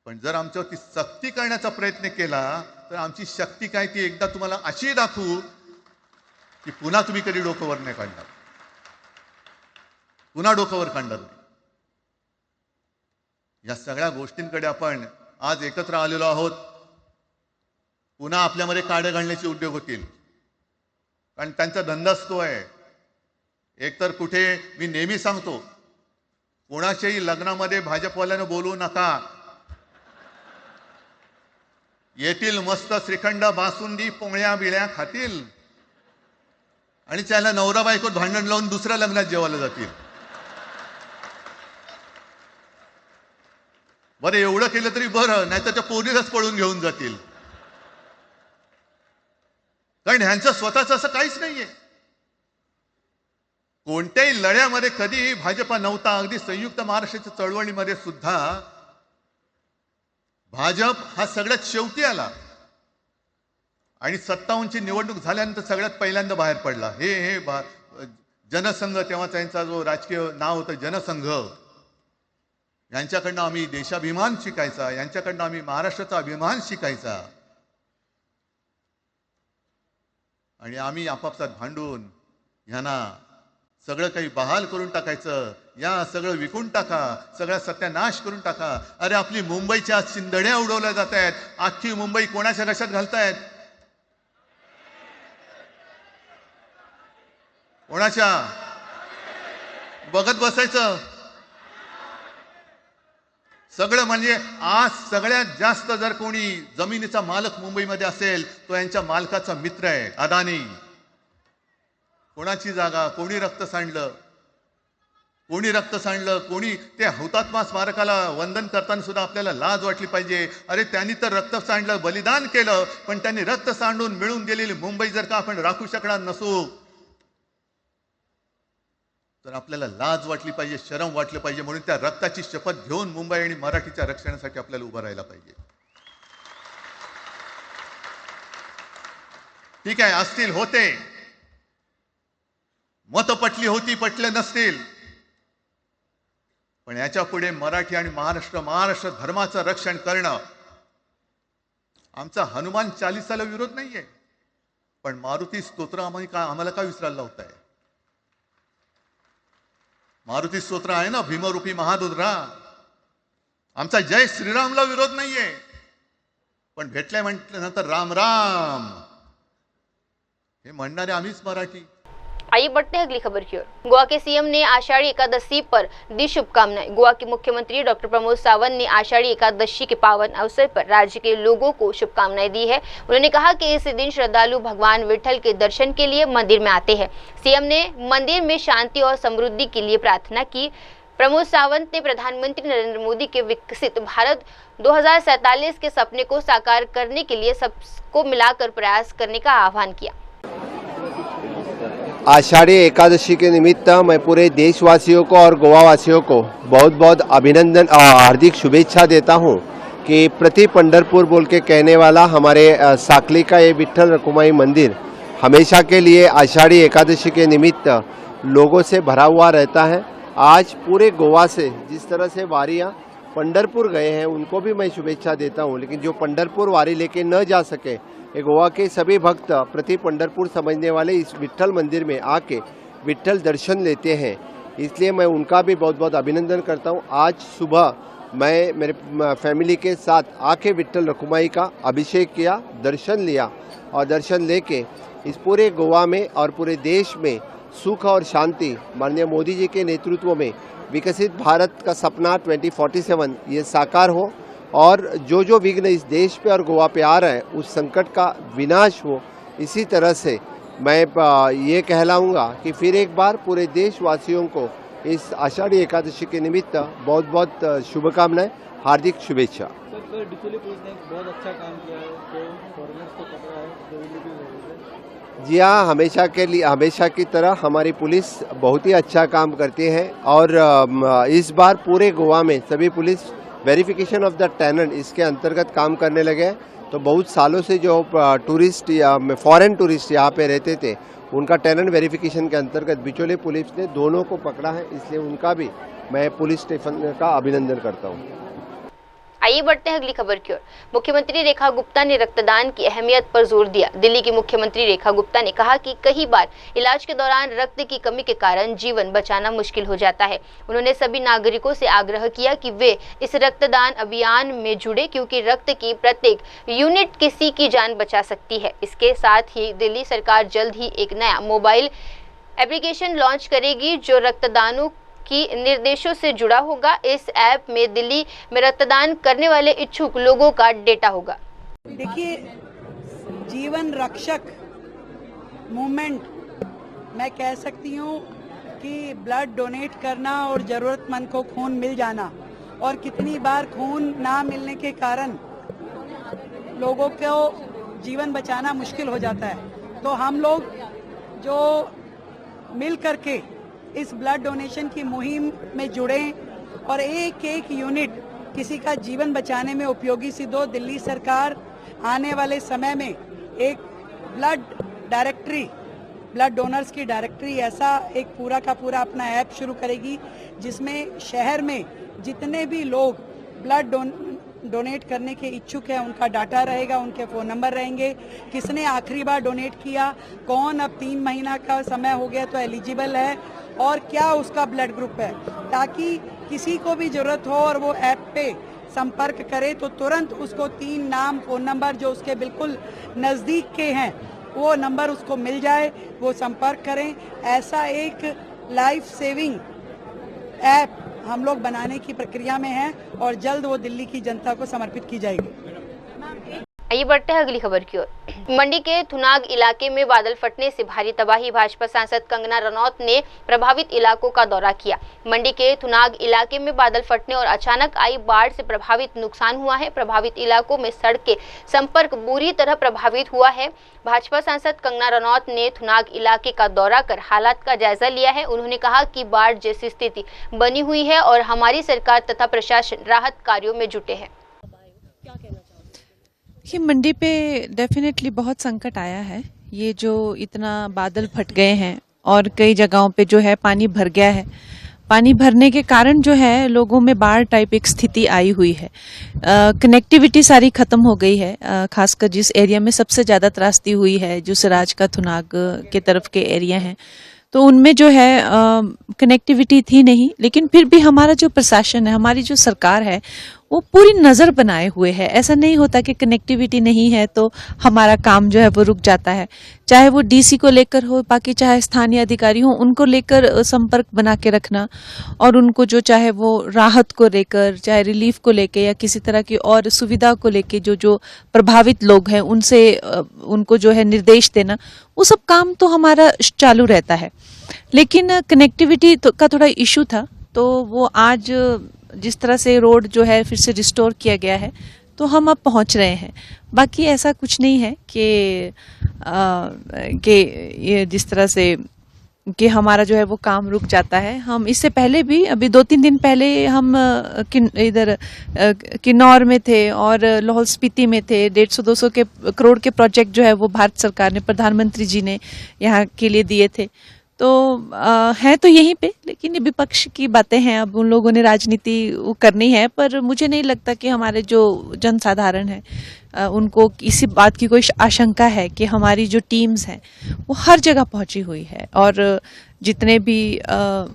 पण जर आमच्यावरती सक्ती करण्याचा प्रयत्न केला तर आमची शक्ती काय ती एकदा तुम्हाला अशी दाखवू की पुन्हा तुम्ही कधी डोकं वर नाही काढणार, पुन्हा डोकं वर काढणार नाही. या सगळ्या गोष्टींकडे आपण आज एकत्र आलेलो आहोत. पुन्हा आपल्यामध्ये काड्या घालण्याचे उद्योग होतील, कारण त्यांचा धंदाच तो आहे. एकतर कुठे मी नेहमी सांगतो, कोणाच्याही लग्नामध्ये भाजपवाल्यानं बोलवू नका. येतील मस्त श्रीखंड बासुंदी पोळ्या बिळ्या खातील आणि त्याला नवरा बायको भांडण लावून दुसऱ्या लग्नात जेवायला जातील. बरं एवढं केलं तरी बरं, नाही तर त्या पोरीलाच पळून घेऊन जातील, कारण ह्यांचं स्वतःच असं काहीच नाहीये. कोणत्याही लढ्यामध्ये कधीही भाजपा नव्हता. अगदी संयुक्त महाराष्ट्राच्या चळवळीमध्ये सुद्धा भाजप हा सगळ्यात शेवटी आला आणि 57ची निवडणूक झाल्यानंतर सगळ्यात पहिल्यांदा बाहेर पडला. हे जनसंघ, तेव्हा त्यांचा जो राजकीय नाव होतं जनसंघ, यांच्याकडनं आम्ही देशाभिमान शिकायचा, यांच्याकडनं आम्ही महाराष्ट्राचा अभिमान शिकायचा. आणि आम्ही आपापसात भांडून ह्यांना सगळं काही बहाल करून टाकायचं, या सगळं विकून टाका, सगळा सत्यानाश करून टाका. अरे आपली मुंबईच्या शिंदड्या उडवल्या जात आहेत. अख्खी मुंबई कोणाच्या घशात घालतायत? कोणाच्या? बघत बसायचं सगळं. म्हणजे आज सगळ्यात जास्त जर कोणी जमिनीचा मालक मुंबईमध्ये असेल तो यांच्या मालकाचा मित्र आहे, अदानी. कोणाची जागा, कोणी रक्त सांडलं, कोणी ते हुतात्मा स्मारकाला वंदन करताना सुद्धा आपल्याला लाज वाटली पाहिजे. अरे त्यांनी तर रक्त सांडलं, बलिदान केलं, पण त्यांनी रक्त सांडून मिळून गेलेली मुंबई जर का आपण राखू शकणार नसू तर आपल्याला लाज वाटली पाहिजे, शरम वाटलं पाहिजे. म्हणून त्या रक्ताची शपथ घेऊन मुंबई आणि मराठीच्या रक्षणासाठी आपल्याला उभं राहायला पाहिजे. ठीक आहे, असतील, होते, मत पटली होती, पटले नसतील, पण याच्या पुढे मराठी आणि महाराष्ट्र धर्माचं रक्षण करणं. आमचा हनुमान चालीसाला विरोध नाहीये, पण मारुती स्तोत्र आम्हाला का विसरायला लावताय? मारुती स्तोत्र आहे ना, भीमरूपी महारुद्रा. आमचा जय श्रीरामला विरोध नाहीये, पण भेटल्या म्हटल्यानंतर राम राम हे म्हणणारे आम्हीच मराठी. आइए बढ़ते हैं अगली खबर की ओर। गोवा के सीएम ने आषाढ़ी एकादशी पर दी शुभकामनाएं। गोवा के मुख्यमंत्री डॉक्टर प्रमोद सावंत ने आषाढ़ी एकादशी के पावन अवसर पर राज्य के लोगों को शुभकामनाएं दी है। उन्होंने कहा कि इस दिन श्रद्धालु भगवान विठल के दर्शन के लिए मंदिर में आते हैं। सीएम ने मंदिर में शांति और समृद्धि के लिए प्रार्थना की। प्रमोद सावंत ने प्रधानमंत्री नरेंद्र मोदी के विकसित भारत 2047 के सपने को साकार करने के लिए सबको मिलाकर प्रयास करने का आह्वान किया। आषाढ़ी एकादशी के निमित्त मैं पूरे देशवासियों को और गोवावासियों को बहुत बहुत अभिनंदन हार्दिक शुभेच्छा देता हूं कि प्रति पंढरपुर बोल के कहने वाला हमारे साकली का ये विठल रखुमाई मंदिर हमेशा के लिए आषाढ़ी एकादशी के निमित्त लोगों से भरा हुआ रहता है। आज पूरे गोवा से जिस तरह से वारियाँ पंढरपुर गए हैं उनको भी मैं शुभेच्छा देता हूं, लेकिन जो पंढरपुर वारी लेके न जा सके, ये गोवा के सभी भक्त प्रति पंढरपुर समझने वाले इस विठल मंदिर में आके विठल दर्शन लेते हैं, इसलिए मैं उनका भी बहुत बहुत अभिनंदन करता हूं। आज सुबह मैं मेरे फैमिली के साथ आके विठल रखुमाई का अभिषेक किया, दर्शन लिया और दर्शन लेके इस पूरे गोवा में और पूरे देश में सुख और शांति माननीय मोदी जी के नेतृत्व में विकसित भारत का सपना 2047 ये साकार हो और जो जो विघ्न इस देश पे और गोवा पे आ रहा है उस संकट का विनाश हो। इसी तरह से मैं ये कहलाऊंगा कि फिर एक बार पूरे देशवासियों को इस आषाढ़ी एकादशी के निमित्त बहुत बहुत शुभकामनाएं, हार्दिक शुभेच्छा। बहुत अच्छा काम किया है, फॉरेनर्स को पकड़ा है। जी हाँ, हमेशा की तरह हमारी पुलिस बहुत ही अच्छा काम करती है और इस बार पूरे गोवा में सभी police verification of the tenant इसके अंतर्गत काम करने लगे हैं। तो तो बहुत सालों से जो टूरिस्ट या फॉरेन टूरिस्ट यहाँ पे रहते थे उनका टेनेंट वेरिफिकेशन के अंतर्गत बिचौली पुलिस ने दोनों को पकड़ा है, इसलिए उनका भी मैं पुलिस स्टेशन का अभिनंदन करता हूँ। आइए बढ़ते हैं अगली खबर की ओर। मुख्यमंत्री रेखा गुप्ता ने रक्तदान की अहमियत पर जोर दिया। दिल्ली की मुख्यमंत्री रेखा गुप्ता ने कहा कि कई बार इलाज के दौरान रक्त की कमी के कारण जीवन बचाना मुश्किल हो जाता है। उन्होंने सभी नागरिकों से आग्रह किया कि वे इस रक्तदान अभियान में जुड़े, क्योंकि रक्त की प्रत्येक यूनिट किसी की जान बचा सकती है। इसके साथ ही दिल्ली सरकार जल्द ही एक नया मोबाइल एप्लीकेशन लॉन्च करेगी जो रक्तदानों की निर्देशों से जुड़ा होगा। इस ऐप में दिल्ली में रक्तदान करने वाले इच्छुक लोगों का डेटा होगा। देखिए, जीवन रक्षक मूवमेंट मैं कह सकती हूँ कि ब्लड डोनेट करना और ज़रूरतमंद को खून मिल जाना, और कितनी बार खून ना मिलने के कारण लोगों को जीवन बचाना मुश्किल हो जाता है। तो हम लोग जो मिल करके इस ब्लड डोनेशन की मुहिम में जुड़ें और एक एक यूनिट किसी का जीवन बचाने में उपयोगी सिद्ध हो। दिल्ली सरकार आने वाले समय में एक ब्लड डायरेक्टरी, ब्लड डोनर्स की डायरेक्टरी, ऐसा एक पूरा का पूरा अपना ऐप शुरू करेगी जिसमें शहर में जितने भी लोग ब्लड डोनेट करने के इच्छुक हैं उनका डाटा रहेगा, उनके फ़ोन नंबर रहेंगे, किसने आखिरी बार डोनेट किया, कौन अब 3 महीना का समय हो गया तो एलिजिबल है, और क्या उसका ब्लड ग्रुप है, ताकि किसी को भी ज़रूरत हो और वो ऐप पे संपर्क करे तो तुरंत उसको 3 नाम, फ़ोन नंबर जो उसके बिल्कुल नज़दीक के हैं वो नंबर उसको मिल जाए, वो संपर्क करें। ऐसा एक लाइफ सेविंग ऐप हम लोग बनाने की प्रक्रिया में हैं और जल्द वो दिल्ली की जनता को समर्पित की जाएगी। आइए बढ़ते हैं अगली खबर की ओर। मंडी के थुनाग इलाके में बादल फटने से भारी तबाही। भाजपा सांसद कंगना रनौत ने प्रभावित इलाकों का दौरा किया। मंडी के थुनाग इलाके में बादल फटने और अचानक आई बाढ़ से प्रभावित नुकसान हुआ है। प्रभावित इलाकों में सड़कें संपर्क बुरी तरह प्रभावित हुआ है। भाजपा सांसद कंगना रनौत ने थुनाग इलाके का दौरा कर हालात का जायजा लिया है। उन्होंने कहा कि बाढ़ जैसी स्थिति बनी हुई है और हमारी सरकार तथा प्रशासन राहत कार्यों में जुटे हैं। देखिए, मंडी पे डेफिनेटली बहुत संकट आया है। ये जो इतना बादल फट गए हैं और कई जगहों पे जो है पानी भर गया है। पानी भरने के कारण जो है लोगों में बाढ़ टाइप एक स्थिति आई हुई है। कनेक्टिविटी सारी खत्म हो गई है। खासकर जिस एरिया में सबसे ज़्यादा त्रासदी हुई है, जो सिराज का थुनाग के तरफ के एरिया हैं, तो उनमें जो है कनेक्टिविटी थी नहीं। लेकिन फिर भी हमारा जो प्रशासन है, हमारी जो सरकार है, वो पूरी नज़र बनाए हुए है। ऐसा नहीं होता कि कनेक्टिविटी नहीं है तो हमारा काम जो है वो रुक जाता है। चाहे वो डीसी को लेकर हो, बाकी चाहे स्थानीय अधिकारी हो, उनको लेकर संपर्क बना के रखना, और उनको जो चाहे वो राहत को लेकर, चाहे रिलीफ को लेकर या किसी तरह की और सुविधा को लेकर जो प्रभावित लोग हैं उनसे उनको जो है निर्देश देना, वो सब काम तो हमारा चालू रहता है। लेकिन कनेक्टिविटी का थोड़ा इशू था, तो वो आज जिस तरह से रोड जो है फिर से रिस्टोर किया गया है तो हम अब पहुंच रहे हैं। बाकी ऐसा कुछ नहीं है कि ये जिस तरह से कि हमारा जो है वो काम रुक जाता है। हम इससे पहले भी अभी 2-3 दिन पहले हम इधर किन्नौर में थे और लाहौल स्पीति में थे। 150-200 करोड़ के प्रोजेक्ट जो है वो भारत सरकार ने, प्रधानमंत्री जी ने यहाँ के लिए दिए थे। तो है तो यहीं पे, लेकिन विपक्ष की बातें हैं, अब उन लोगों ने राजनीति करनी है। पर मुझे नहीं लगता कि हमारे जो जनसाधारण है उनको इसी बात की कोई आशंका है कि हमारी जो टीम्स हैं वो हर जगह पहुंची हुई है, और जितने भी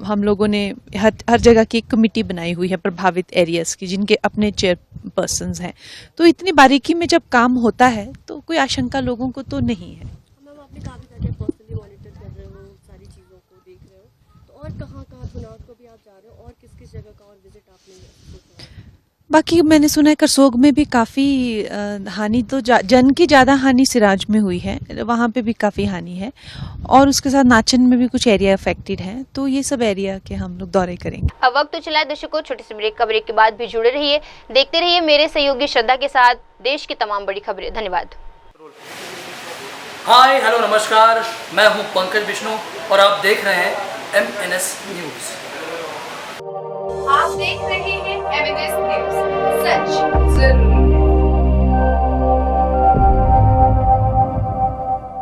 हम लोगों ने हर जगह की एक कमेटी बनाई हुई है प्रभावित एरियाज की, जिनके अपने चेयरपर्सन्स हैं। तो इतनी बारीकी में जब काम होता है तो कोई आशंका लोगों को तो नहीं है। और कहाँ-कहाँ थुनाग को भी आप जा रहे हो और किस-किस जगह का और विजिट आपने सोचा? बाकी मैंने सुना है करसोग में भी काफ़ी हानि, तो जन की ज़्यादा हानि सिराज में हुई है, वहाँ पे भी काफ़ी हानि है, और उसके साथ नाचन में भी कुछ एरिया अफेक्टेड है। तो ये सब एरिया के हम लोग दौरे करेंगे। अब वक्त तो चला है दर्शकों, छोटी सी ब्रेक का। ब्रेक के बाद भी जुड़े रहिए, देखते रहिए मेरे सहयोगी श्रद्धा के साथ देश की तमाम बड़ी खबरें। धन्यवाद। हाय हेलो नमस्कार, मैं हूँ पंकज विष्णु और आप देख रहे हैं MNS न्यूज। आप देख रहे हैं MNS न्यूज, सच जरूर।